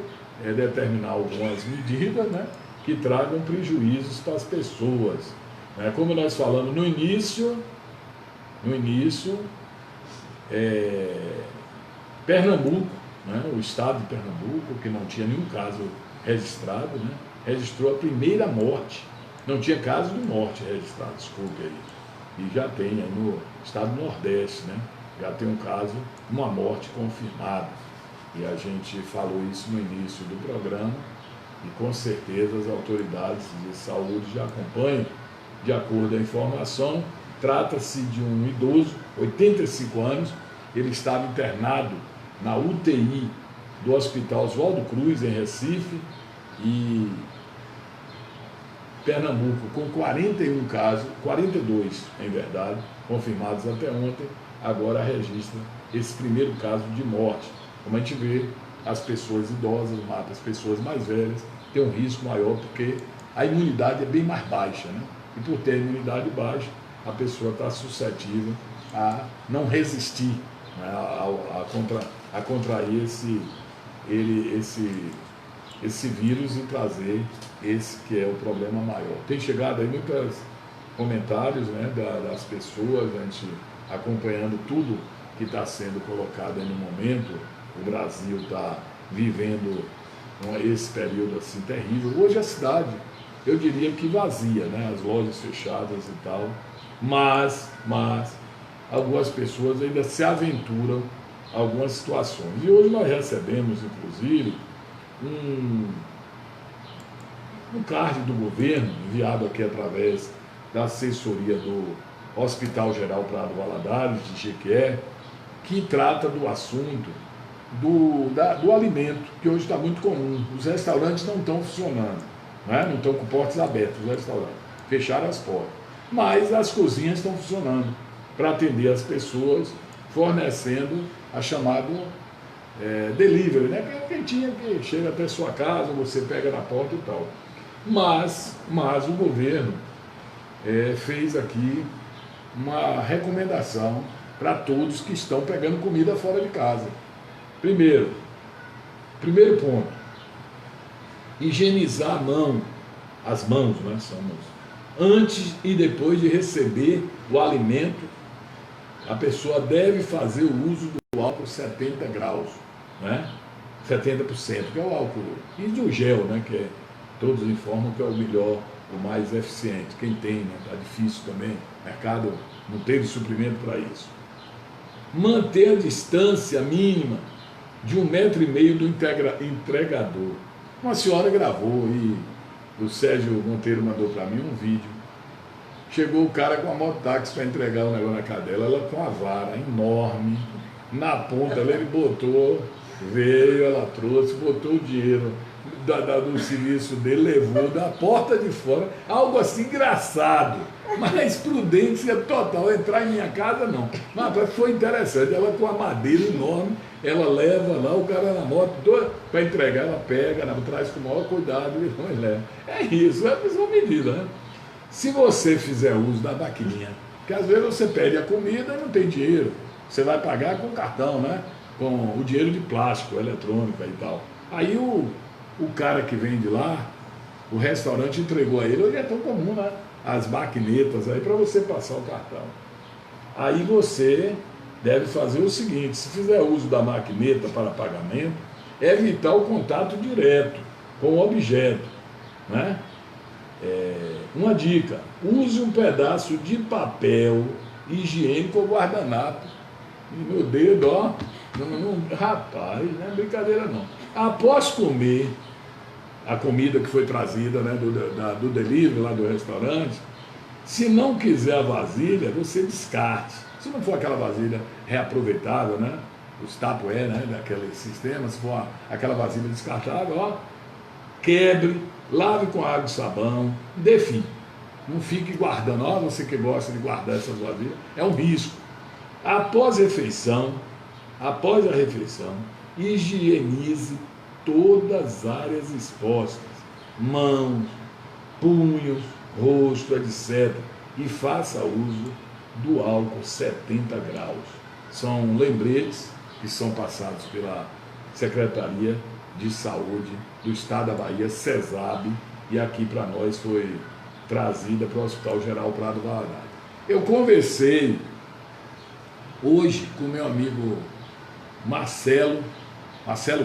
determinar algumas medidas, né, que tragam prejuízos para as pessoas. Né? Como nós falamos no início, Pernambuco, né, o estado de Pernambuco, que não tinha nenhum caso registrado, né, registrou a primeira morte. Não tinha caso de morte registrado, desculpe aí. E já tem aí no estado do Nordeste, né, já tem um caso, uma morte confirmada. E a gente falou isso no início do programa e com certeza as autoridades de saúde já acompanham. De acordo com a informação, trata-se de um idoso, 85 anos, ele estava internado na UTI do Hospital Oswaldo Cruz, em Recife, e Pernambuco, com 41 casos, 42 em verdade, confirmados até ontem, agora registra esse primeiro caso de morte. Como a gente vê, as pessoas idosas matam as pessoas mais velhas, tem um risco maior porque a imunidade é bem mais baixa, né? E por ter a imunidade baixa, a pessoa está suscetível a não resistir, né, a contrair esse vírus e trazer esse que é o problema maior. Tem chegado aí muitos comentários, né, das pessoas, a gente acompanhando tudo que está sendo colocado aí no momento. O Brasil está vivendo esse período assim terrível. Hoje a cidade, eu diria que vazia, né, as lojas fechadas e tal, mas algumas pessoas ainda se aventuram a algumas situações. E hoje nós recebemos, inclusive, um card do governo, enviado aqui através da assessoria do Hospital Geral Prado Valadares, de Jequié, que trata do assunto do alimento, que hoje está muito comum. Os restaurantes não estão funcionando, né? Não estão com portas abertas, os restaurantes fecharam as portas, mas as cozinhas estão funcionando para atender as pessoas, fornecendo a chamada delivery, né? Que é a quentinha que chega até sua casa, você pega na porta e tal. Mas o governo fez aqui uma recomendação para todos que estão pegando comida fora de casa. Primeiro ponto, higienizar as mãos, né, antes e depois de receber o alimento. A pessoa deve fazer o uso do álcool 70 graus, né, 70%, que é o álcool, e do gel, né, que todos informam que é o melhor, o mais eficiente. Quem tem, né, está difícil também, o mercado não teve suprimento para isso. Manter a distância mínima de 1,5 metro do entregador. Uma senhora gravou e o Sérgio Monteiro mandou para mim um vídeo. Chegou o cara com a mototáxi para entregar o negócio na cadela, ela com a vara enorme, na ponta, ele botou, veio, ela trouxe, botou o dinheiro do serviço dele, levou da porta de fora, algo assim engraçado, mas prudência total. Entrar em minha casa não, mas foi interessante. Ela com a madeira enorme, ela leva lá, o cara na moto para entregar, ela pega, ela traz com o maior cuidado e não leva. É isso, é uma medida, né? Se você fizer uso da maquininha, que às vezes você pede a comida e não tem dinheiro, você vai pagar com cartão, né, com o dinheiro de plástico, eletrônico e tal. Aí o cara que vende lá, O restaurante entregou a ele, hoje é tão comum, né? As maquinetas aí para você passar o cartão. Aí você deve fazer o seguinte: se fizer uso da maquineta para pagamento, evitar o contato direto com o objeto, né? Uma dica: use um pedaço de papel higiênico ou guardanapo. E meu dedo, ó, rapaz, não é brincadeira não. Após comer a comida que foi trazida, né, do delivery lá do restaurante, se não quiser a vasilha, você descarte. Se não for aquela vasilha reaproveitável, né, os Tupperware, né, daquele sistema, se for aquela vasilha descartável, ó, quebre, lave com água e sabão, dê fim. Não fique guardando, ó, você que gosta de guardar essas vasilhas, é um risco. Após a refeição, higienize todas as áreas expostas, mãos, punhos, rosto, etc. E faça uso do álcool 70 graus. São lembretes que são passados pela Secretaria de Saúde do Estado da Bahia, CESAB, e aqui para nós foi trazida para o Hospital Geral Prado Valadares. Eu conversei hoje com meu amigo Marcelo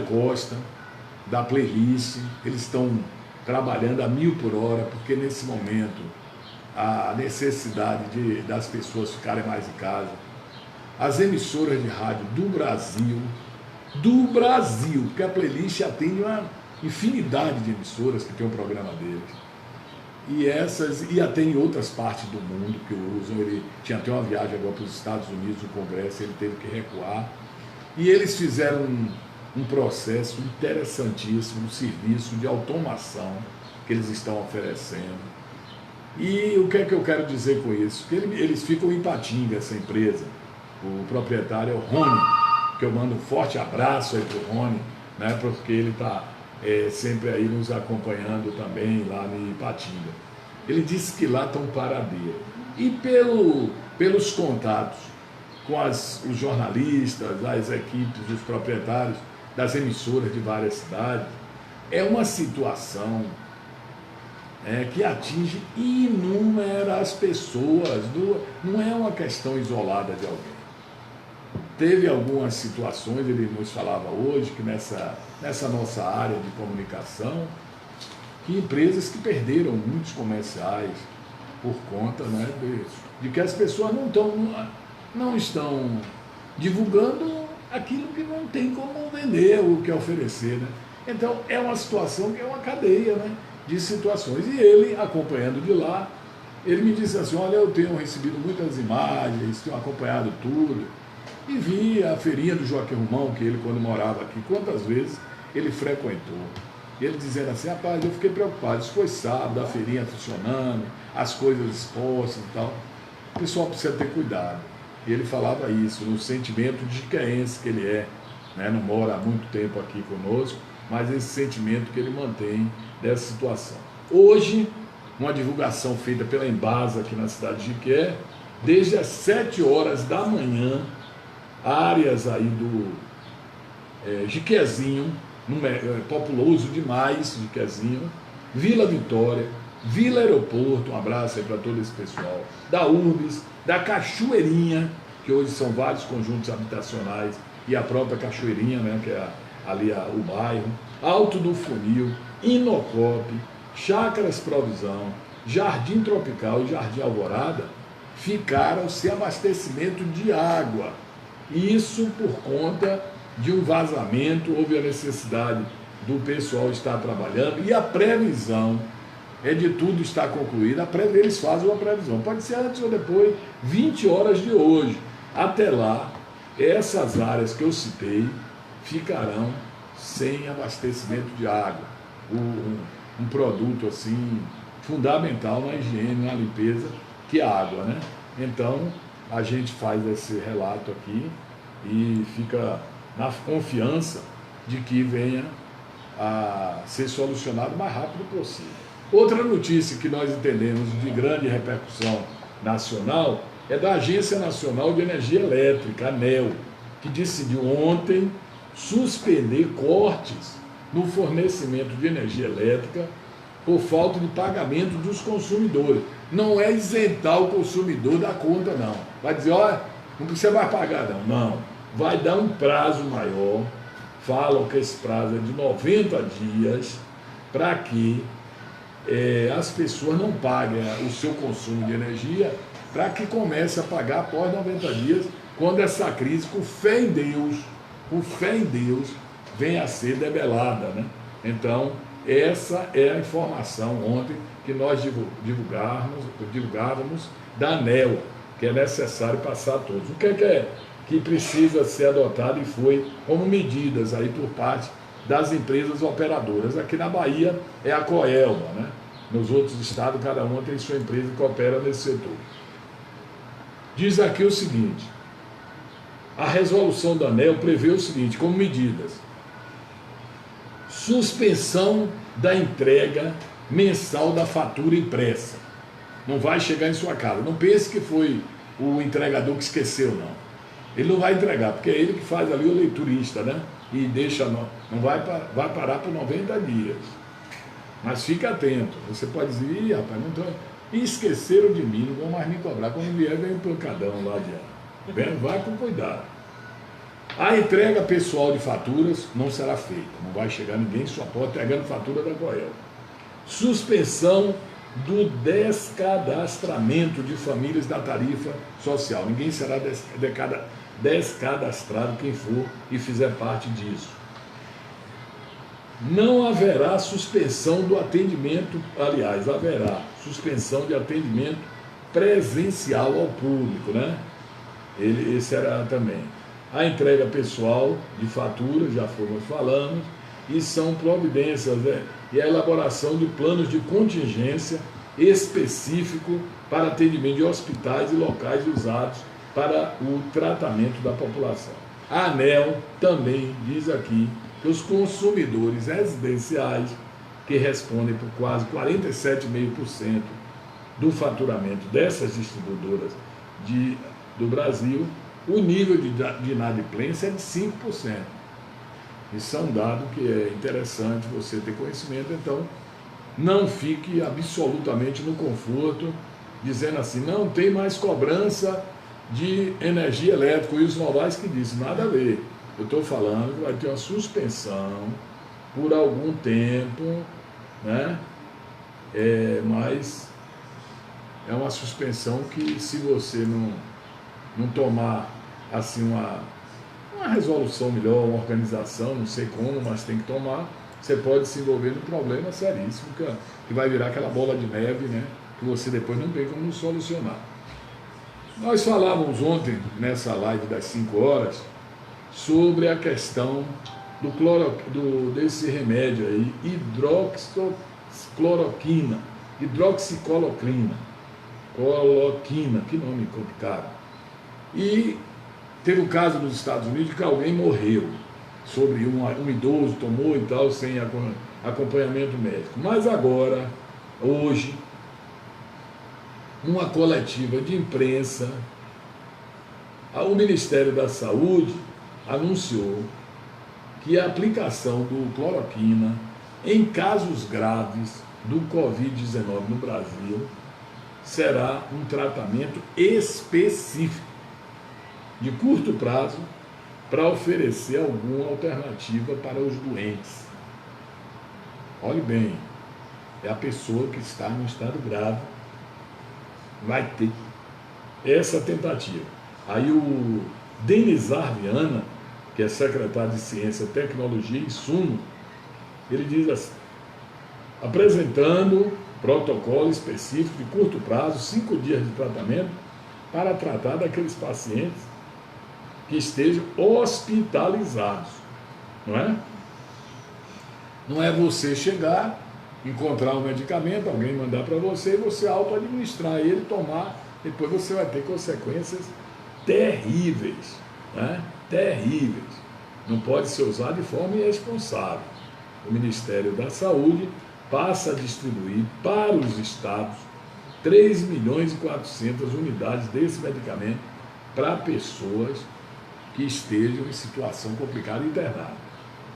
Costa, da Playlist. Eles estão trabalhando a 1000 por hora, porque nesse momento a necessidade das pessoas ficarem mais em casa. As emissoras de rádio do Brasil, porque a Playlist atende uma infinidade de emissoras que tem um programa deles. E atende outras partes do mundo que usam. Ele tinha até uma viagem agora para os Estados Unidos, o Congresso, ele teve que recuar. E eles fizeram um processo interessantíssimo, um serviço de automação que eles estão oferecendo. E o que é que eu quero dizer com isso? Que eles ficam em Ipatinga, essa empresa. O proprietário é o Rony, que eu mando um forte abraço aí para o Rony, né, porque ele está sempre aí nos acompanhando também lá em Ipatinga. Ele disse que lá está um paradeiro. E pelos contatos com os jornalistas, as equipes, os proprietários das emissoras de várias cidades, é uma situação que atinge inúmeras pessoas, não é uma questão isolada de alguém. Teve algumas situações, ele nos falava hoje, que nessa nossa área de comunicação, que empresas que perderam muitos comerciais por conta, né, de que as pessoas não estão divulgando aquilo que não tem como vender, o que oferecer, né? Então é uma situação que é uma cadeia, né, de situações. E ele, acompanhando de lá, ele me disse assim: olha, eu tenho recebido muitas imagens, tenho acompanhado tudo, e vi a feirinha do Joaquim Romão, que ele, quando morava aqui, quantas vezes ele frequentou. E ele dizendo assim: rapaz, eu fiquei preocupado, isso foi sábado, a feirinha funcionando, as coisas expostas e tal. O pessoal precisa ter cuidado. E ele falava isso, no sentimento de jiqueense que ele é, né? Não mora há muito tempo aqui conosco, mas esse sentimento que ele mantém dessa situação. Hoje, uma divulgação feita pela Embasa aqui na cidade de Jiquié, desde as 7 horas da manhã, áreas aí do Jiquezinho, populoso demais, Jiquezinho, Vila Vitória, Vila Aeroporto, um abraço aí para todo esse pessoal, da Urbis, da Cachoeirinha, que hoje são vários conjuntos habitacionais, e a própria Cachoeirinha, né, que é ali o bairro, Alto do Funil, Inocope, Chácaras Provisão, Jardim Tropical e Jardim Alvorada, ficaram sem abastecimento de água. Isso por conta de um vazamento, houve a necessidade do pessoal estar trabalhando, e a previsão de tudo estar concluído. Eles fazem uma previsão, pode ser antes ou depois, 20 horas de hoje. Até lá, essas áreas que eu citei ficarão sem abastecimento de água. Um produto assim fundamental na higiene, na limpeza, que é a água, né? Então, a gente faz esse relato aqui e fica na confiança de que venha a ser solucionado o mais rápido possível. Outra notícia que nós entendemos de grande repercussão nacional é da Agência Nacional de Energia Elétrica, ANEEL, que decidiu ontem suspender cortes no fornecimento de energia elétrica por falta de pagamento dos consumidores. Não é isentar o consumidor da conta, não. Vai dizer, olha, não precisa mais pagar, não. Não. Vai dar um prazo maior. Falam que esse prazo é de 90 dias para que as pessoas não paguem o seu consumo de energia, para que comece a pagar após 90 dias, quando essa crise, com fé em Deus, venha a ser debelada, né? Então, essa é a informação ontem que nós divulgávamos da ANEEL, que é necessário passar a todos. O que que precisa ser adotado e foi como medidas aí por parte das empresas operadoras? Aqui na Bahia é a Coelba, né? Nos outros estados, cada uma tem sua empresa que opera nesse setor. Diz aqui o seguinte: a resolução da ANEEL prevê o seguinte, como medidas: suspensão da entrega mensal da fatura impressa. Não vai chegar em sua casa. Não pense que foi o entregador que esqueceu, não. Ele não vai entregar, porque é ele que faz ali o leiturista, né? E deixa, não vai parar por 90 dias. Mas fique atento. Você pode dizer, ih, rapaz, não tô... E esqueceram de mim, não vão mais me cobrar. Quando vier, vem um pancadão lá adiante. Vai com cuidado. A entrega pessoal de faturas não será feita. Não vai chegar ninguém em sua porta pegando fatura da Coelba. Suspensão do descadastramento de famílias da tarifa social. Ninguém será descadastrado quem for e fizer parte disso. Não haverá suspensão do atendimento, aliás, haverá suspensão de atendimento presencial ao público, né? Esse era também. A entrega pessoal de faturas, já fomos falando, e são providências, né? E a elaboração de planos de contingência específico para atendimento de hospitais e locais usados para o tratamento da população. A ANEEL também diz aqui que os consumidores residenciais, que respondem por quase 47,5% do faturamento dessas distribuidoras do Brasil, o nível de inadimplência é de 5%. Isso é um dado que é interessante você ter conhecimento, então não fique absolutamente no conforto, dizendo assim, não tem mais cobrança de energia elétrica, e os Novaes que disse, nada a ver. Eu estou falando que vai ter uma suspensão por algum tempo, né? Mas é uma suspensão que, se você não tomar assim uma resolução melhor, uma organização, não sei como, mas tem que tomar, você pode se envolver num problema seríssimo, que vai virar aquela bola de neve, né? Que você depois não tem como solucionar. Nós falávamos ontem, nessa live das 5 horas, sobre a questão desse remédio aí, hidroxicloroquina, que nome complicado. E teve um caso nos Estados Unidos que alguém morreu, sobre um idoso tomou e tal, sem acompanhamento médico. Mas agora, hoje, numa coletiva de imprensa, o Ministério da Saúde anunciou que a aplicação do cloroquina em casos graves do Covid-19 no Brasil será um tratamento específico, de curto prazo, para oferecer alguma alternativa para os doentes. Olhe bem, é a pessoa que está em um estado grave, vai ter essa tentativa. Aí o Denizar Viana, que é secretário de Ciência, Tecnologia e Insumo, ele diz assim, apresentando protocolo específico de curto prazo, 5 dias de tratamento, para tratar daqueles pacientes que estejam hospitalizados, não é? Não é você chegar, encontrar um medicamento, alguém mandar para você, e você auto-administrar ele, tomar, depois você vai ter consequências terríveis, né? Terríveis. Não pode ser usado de forma irresponsável. O Ministério da Saúde passa a distribuir para os estados 3.400.000 unidades desse medicamento para pessoas que estejam em situação complicada e internada.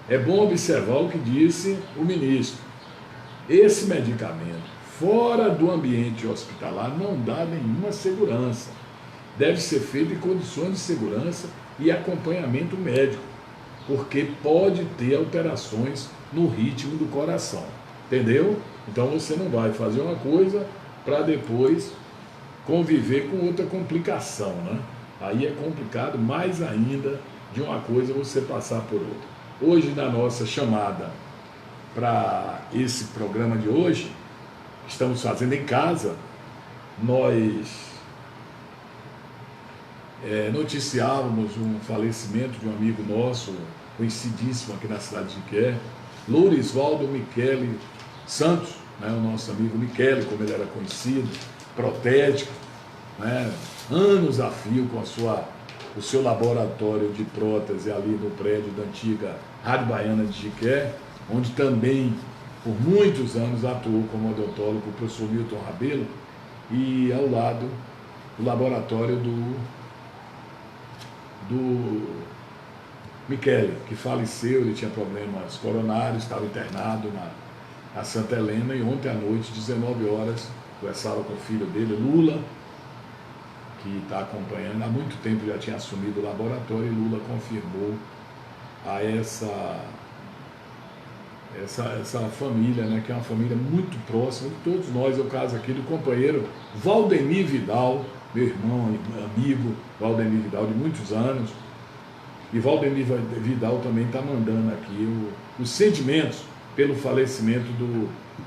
É bom observar o que disse o ministro. esse medicamento, fora do ambiente hospitalar, não dá nenhuma segurança. Deve ser feito em condições de segurança e acompanhamento médico, porque pode ter alterações no ritmo do coração, entendeu? Então você não vai fazer uma coisa para depois conviver com outra complicação, né? Aí é complicado mais ainda de uma coisa você passar por outra. Hoje, na nossa chamada para esse programa de hoje, que estamos fazendo em casa, nós noticiávamos um falecimento de um amigo nosso, conhecidíssimo aqui na cidade de Jiqué, Lourisvaldo Michele Santos, né, o nosso amigo Michele, como ele era conhecido, protético, né, anos a fio com o seu laboratório de prótese ali no prédio da antiga Rádio Baiana de Jiqué, onde também por muitos anos atuou como odontólogo o professor Milton Rabelo, e ao lado o laboratório do Michele, que faleceu. Ele tinha problemas coronários, estava internado na Santa Helena, e ontem à noite, 19 horas, conversava com o filho dele, Lula, que está acompanhando, há muito tempo já tinha assumido o laboratório, e Lula confirmou a essa família, né, que é uma família muito próxima de todos nós. É o caso aqui do companheiro Valdemir Vidal, meu irmão, amigo, Valdemir Vidal, de muitos anos. E Valdemir Vidal também está mandando aqui os sentimentos pelo falecimento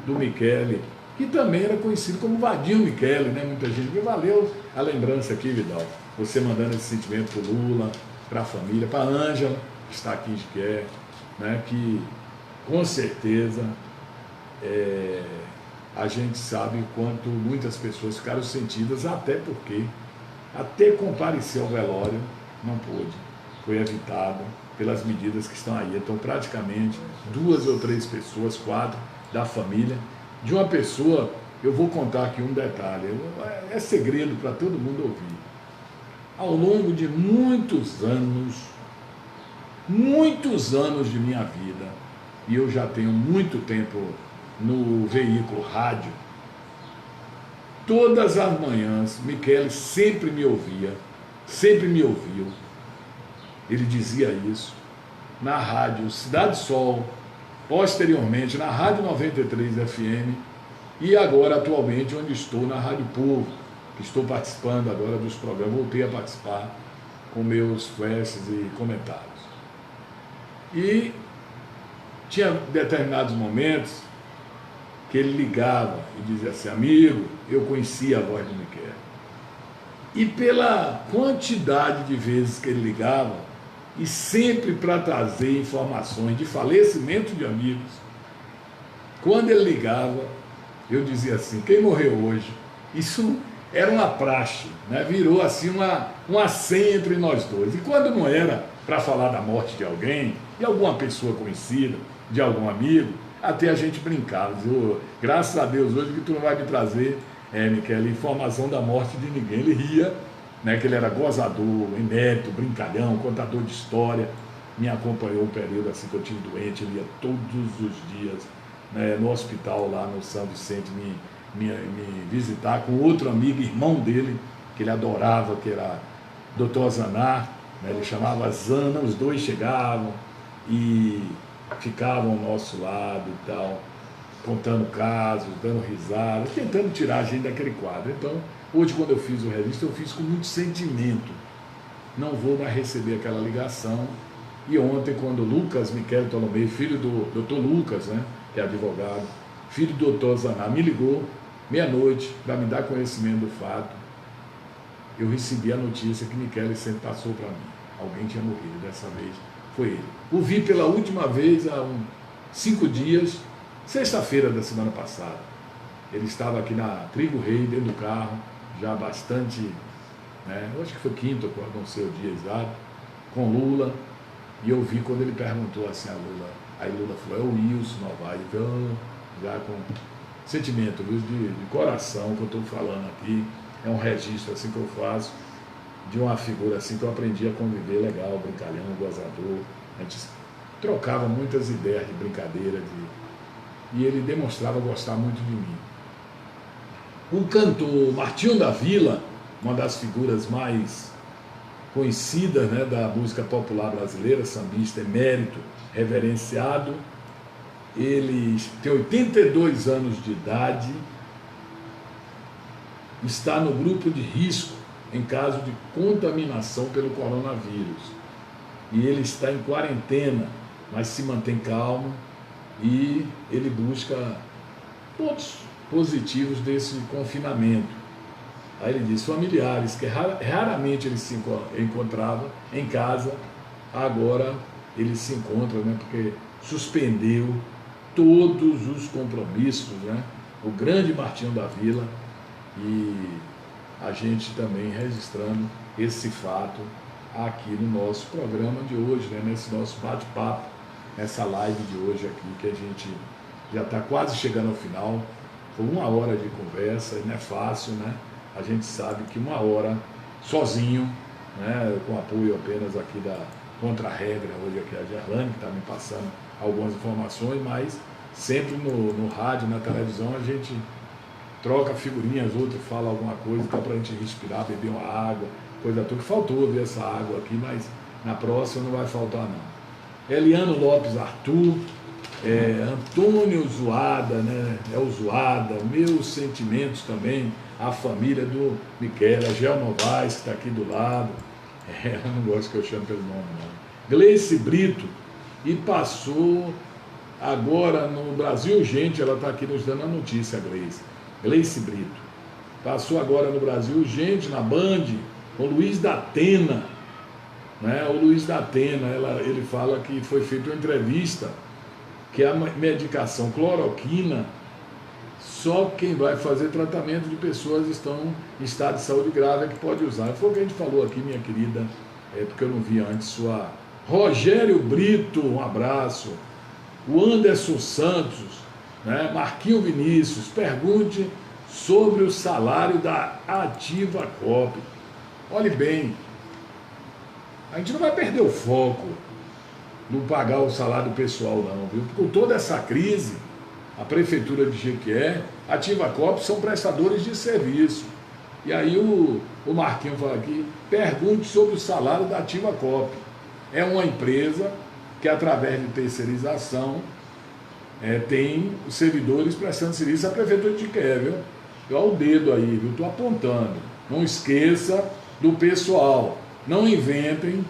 do Michele, que também era conhecido como Vadinho Michele, né? Muita gente me valeu a lembrança aqui, Vidal. Você mandando esse sentimento para o Lula, para a família, para a Ângela, que está aqui em Jiqué, né? Que com certeza a gente sabe o quanto muitas pessoas ficaram sentidas, até comparecer ao velório não pôde, foi evitado pelas medidas que estão aí. Então, praticamente 2 ou 3 pessoas, 4 da família, de uma pessoa, eu vou contar aqui um detalhe, é segredo para todo mundo ouvir. Ao longo de muitos anos de minha vida, e eu já tenho muito tempo no veículo rádio, todas as manhãs, Michele sempre me ouviu, ele dizia isso, na rádio Cidade Sol, posteriormente na Rádio 93 FM, e agora atualmente onde estou, na Rádio Povo, que estou participando agora dos programas, voltei a participar com meus flashes e comentários. E tinha determinados momentos que ele ligava e dizia assim: amigo, eu conhecia a voz do Michele. E pela quantidade de vezes que ele ligava, e sempre para trazer informações de falecimento de amigos, quando ele ligava, eu dizia assim: quem morreu hoje? Isso era uma praxe, né? Virou assim uma senha entre nós dois. E quando não era para falar da morte de alguém, de alguma pessoa conhecida, de algum amigo, até a gente brincava. Graças a Deus hoje que tu não vai me trazer, Michele, informação da morte de ninguém. Ele ria, né, que ele era gozador, emérito, brincalhão, contador de história. Me acompanhou um período assim que eu tive doente, ele ia todos os dias, né, no hospital lá no São Vicente me visitar com outro amigo, irmão dele, que ele adorava, que era Dr. Zanar, né, ele chamava Zana, os dois chegavam e ficavam ao nosso lado e tal, contando casos, dando risada, tentando tirar a gente daquele quadro. Então, hoje, quando eu fiz o registro, eu fiz com muito sentimento. Não vou mais receber aquela ligação. E ontem, quando Lucas Michele Tolomei, filho do Dr. Lucas, né, que é advogado, filho do Dr. Zanar, me ligou meia-noite para me dar conhecimento do fato, eu recebi a notícia que Michele sempre passou para mim. Alguém tinha morrido, dessa vez foi ele. O vi pela última vez há 5 dias, sexta-feira da semana passada. Ele estava aqui na Trigo Rei, dentro do carro, já bastante, né, eu acho que foi quinta, não sei o dia exato, com Lula, e eu vi quando ele perguntou assim a Lula, aí Lula falou: é o Wilson Novaes, então, já com sentimento, viu, de coração que eu estou falando aqui, é um registro assim que eu faço, de uma figura assim que eu aprendi a conviver legal, brincalhão, gozador. A gente trocava muitas ideias de brincadeira, e ele demonstrava gostar muito de mim. O cantor Martinho da Vila, uma das figuras mais conhecidas, né, da música popular brasileira, sambista emérito, reverenciado, ele tem 82 anos de idade, está no grupo de risco em caso de contaminação pelo coronavírus. E ele está em quarentena, mas se mantém calmo e ele busca pontos positivos desse confinamento. Aí ele diz, familiares que raramente ele se encontrava em casa, agora ele se encontra, né, porque suspendeu todos os compromissos, né? O grande Martinho da Vila, e a gente também registrando esse fato aqui no nosso programa de hoje, né? Nesse nosso bate-papo, nessa live de hoje aqui, que a gente já está quase chegando ao final. Foi 1 hora de conversa, e não é fácil, né? A gente sabe que 1 hora sozinho, né, com apoio apenas aqui da Contra-Regra, hoje aqui a Gerlane, que está me passando algumas informações, mas sempre no rádio, na televisão, a gente troca figurinhas, outro fala alguma coisa, então para a gente respirar, beber uma água, coisa toda. Faltou ver essa água aqui, mas na próxima não vai faltar não. Eliano Lopes Arthur, Antônio Zoada, né? É o Zoada, meus sentimentos também, a família do Miquela, Gel Novaes, que está aqui do lado, eu não gosto que eu chame pelo nome não. Gleice Brito, e passou agora no Brasil, gente, ela está aqui nos dando a notícia, Gleice Brito, passou agora no Brasil, gente, na Band, com o Luiz da Atena, né? O Luiz da Atena, ele fala que foi feita uma entrevista, que a medicação cloroquina, só quem vai fazer tratamento de pessoas que estão em estado de saúde grave é que pode usar. Foi o que a gente falou aqui, minha querida, porque eu não vi antes sua... Rogério Brito, um abraço. O Anderson Santos, né? Marquinho Vinícius, pergunte sobre o salário da Ativa Cop. Olhe bem, a gente não vai perder o foco no pagar o salário pessoal não, viu? Com toda essa crise, a Prefeitura de Jequié, Ativa Cop são prestadores de serviço. E aí o Marquinho fala aqui, pergunte sobre o salário da Ativa Cop. É uma empresa que, através de terceirização, tem os servidores prestando serviço à Prefeitura de Jequié, viu? Olha o dedo aí, viu? Estou apontando. Não esqueça do pessoal. Não inventem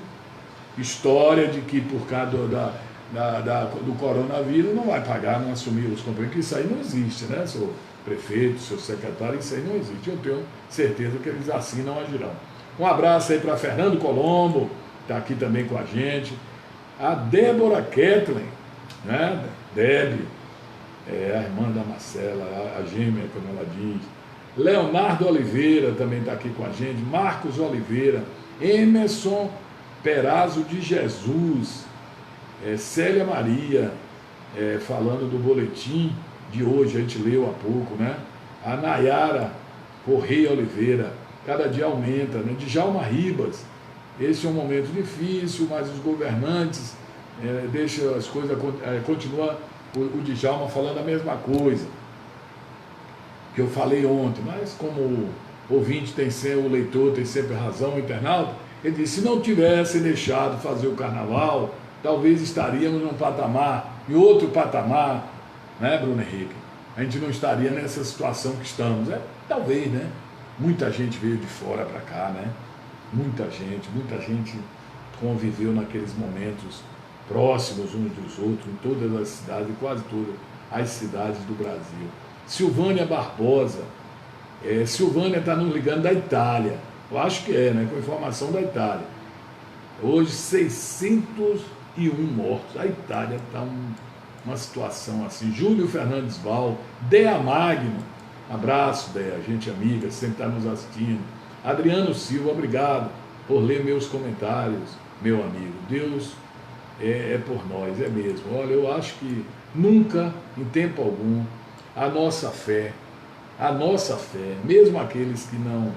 história de que por causa do coronavírus não vai pagar, não assumir os compromissos, que isso aí não existe, né? Seu prefeito, seu secretário, isso aí não existe. Eu tenho certeza que eles assim não agirão. Um abraço aí para Fernando Colombo, está aqui também com a gente. A Débora Kathleen, né? Deb, a irmã da Marcela, a gêmea, como ela diz. Leonardo Oliveira também está aqui com a gente. Marcos Oliveira, Emerson Perazzo de Jesus, Célia Maria, falando do boletim de hoje, a gente leu há pouco, né? A Nayara Correia Oliveira, cada dia aumenta, né? Djalma Ribas, esse é um momento difícil, mas os governantes deixam as coisas, continua o Djalma falando a mesma coisa que eu falei ontem, mas como o ouvinte tem sempre, o leitor tem sempre razão, o internauta, ele disse, se não tivesse deixado fazer o carnaval, talvez estaríamos num patamar, em outro patamar, né, Bruno Henrique? A gente não estaria nessa situação que estamos, talvez, né? Muita gente veio de fora para cá, né? Muita gente conviveu naqueles momentos próximos uns dos outros, em todas as cidades, quase todas as cidades do Brasil. Silvânia Barbosa, Silvânia está nos ligando da Itália, eu acho que né? Com informação da Itália. Hoje, 601 mortos. A Itália está uma situação assim. Júlio Fernandes Val, Dea Magno, abraço, Dea, gente amiga, sempre está nos assistindo. Adriano Silva, obrigado por ler meus comentários, meu amigo. Deus é por nós, é mesmo. Olha, eu acho que nunca, em tempo algum, a nossa fé, mesmo aqueles que não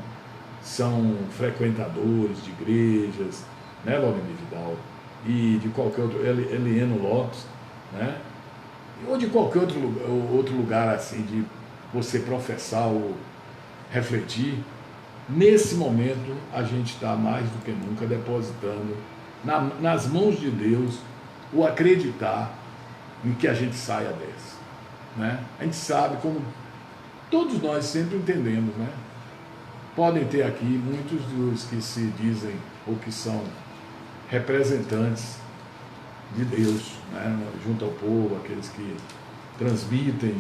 são frequentadores de igrejas, né, Laurine Vidal, e de qualquer outro, Elieno Lopes, né, ou de qualquer outro lugar assim, de você professar ou refletir, nesse momento a gente está mais do que nunca depositando nas mãos de Deus o acreditar em que a gente saia dessa. Né? A gente sabe, como todos nós sempre entendemos, né? Podem ter aqui muitos dos que se dizem ou que são representantes de Deus, né? Junto ao povo, aqueles que transmitem,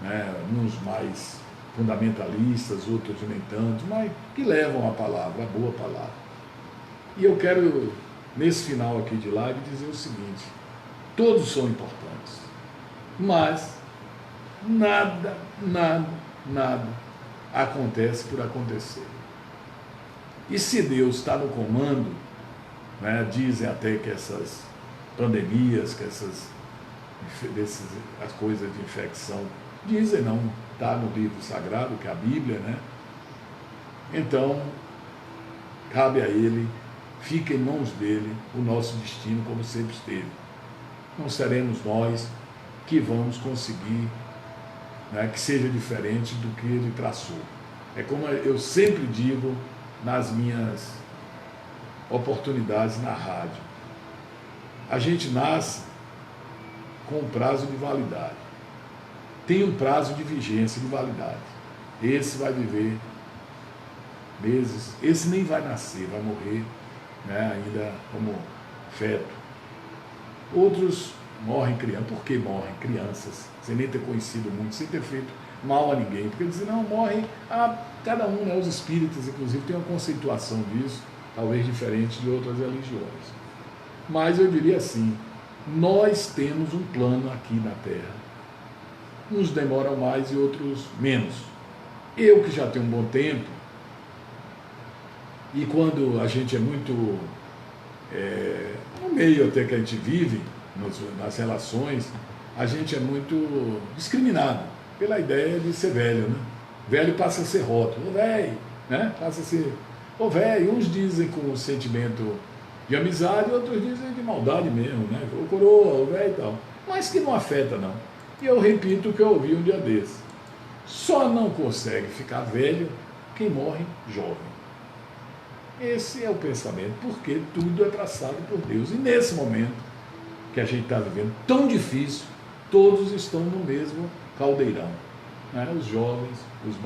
né? Uns mais fundamentalistas, outros nem tanto, mas que levam a palavra, a boa palavra. E eu quero, nesse final aqui de live, dizer o seguinte: todos são importantes, mas nada acontece por acontecer. E se Deus está no comando, né, dizem até que essas pandemias, que as coisas de infecção, dizem, não, está no livro sagrado, que é a Bíblia, né? Então, cabe a Ele, fica em mãos dele o nosso destino, como sempre esteve. Não seremos nós que vamos conseguir, né, que seja diferente do que Ele traçou. É como eu sempre digo nas minhas oportunidades na rádio: a gente nasce com um prazo de validade, tem um prazo de vigência, de validade. Esse vai viver meses, esse nem vai nascer, vai morrer, né, ainda como feto. Outros morrem crianças. Por que morrem crianças? Sem nem ter conhecido muito, sem ter feito mal a ninguém. Porque dizem, não, morrem cada um, né, os espíritas, inclusive, tem uma conceituação disso, talvez diferente de outras religiões. Mas eu diria assim: nós temos um plano aqui na Terra. Uns demoram mais e outros menos. Eu, que já tenho um bom tempo, e quando a gente é muito, no meio até que a gente vive, nas relações, a gente é muito discriminado pela ideia de ser velho, né? Velho passa a ser rótulo, ô velho, né? Passa a ser, ô velho. Uns dizem com sentimento de amizade, outros dizem de maldade mesmo, né? Ô coroa, ô velho e tal. Mas que não afeta, não. E eu repito o que eu ouvi um dia desse: só não consegue ficar velho quem morre jovem. Esse é o pensamento, porque tudo é traçado por Deus. E nesse momento que a gente está vivendo tão difícil, todos estão no mesmo caldeirão, né? Os jovens, os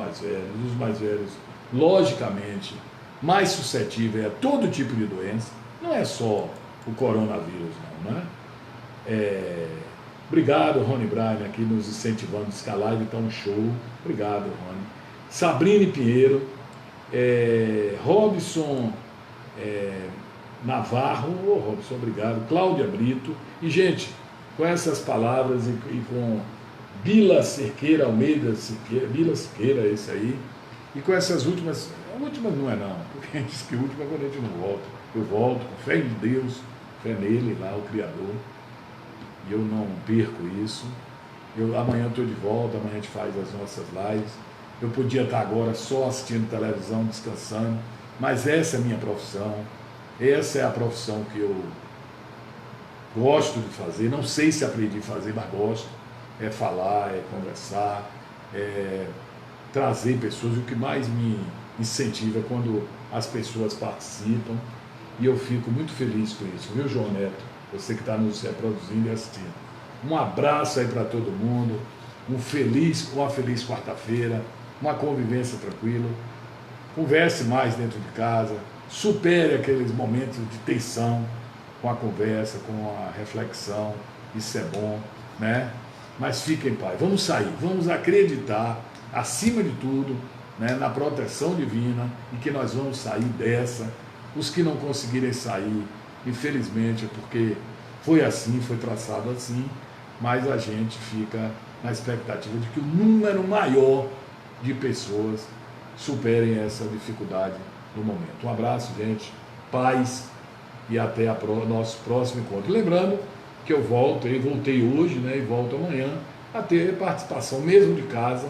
mais velhos, logicamente, mais suscetíveis a todo tipo de doença. Não é só o coronavírus, não, né? Obrigado, Rony Braine, aqui nos incentivando. Diz que a live está um show. Obrigado, Rony. Sabrine Pinheiro, Robson Navarro, Robson, obrigado. Cláudia Brito. E, gente, com essas palavras e com Bila Cerqueira Almeida, Bila Cerqueira, esse aí, e com essas últimas não é não, porque a gente diz que última é quando a gente não volta. Eu volto com fé em Deus, fé nele, lá, o Criador, e eu não perco isso. Amanhã estou de volta, amanhã a gente faz as nossas lives. Eu podia estar agora só assistindo televisão, descansando, mas essa é a minha profissão, essa é a profissão que eu gosto de fazer. Não sei se aprendi a fazer, mas gosto. É falar, é conversar, é trazer pessoas. O que mais me incentiva é quando as pessoas participam, e eu fico muito feliz com isso, viu, João Neto? Você que está nos reproduzindo e assistindo. Um abraço aí para todo mundo, uma feliz quarta-feira, uma convivência tranquila. Converse mais dentro de casa, supere aqueles momentos de tensão com a conversa, com a reflexão. Isso é bom, né? Mas fique em paz. Vamos sair, vamos acreditar, acima de tudo, né, na proteção divina, e que nós vamos sair dessa. Os que não conseguirem sair, infelizmente, é porque foi assim, foi traçado assim, mas a gente fica na expectativa de que o número maior de pessoas superem essa dificuldade no momento. Um abraço, gente, paz, e até o nosso próximo encontro. Lembrando que eu voltei hoje, né, e volto amanhã a ter participação mesmo de casa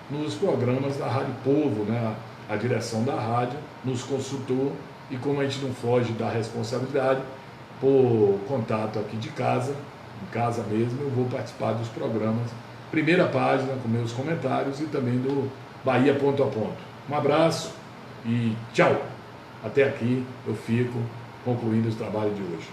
nos programas da Rádio Povo, né? A direção da rádio nos consultou, e como a gente não foge da responsabilidade, por contato aqui de casa, em casa mesmo, eu vou participar dos programas, primeira página com meus comentários e também do Bahia Ponto a Ponto. Um abraço e tchau! Até aqui eu fico concluindo esse trabalho de hoje.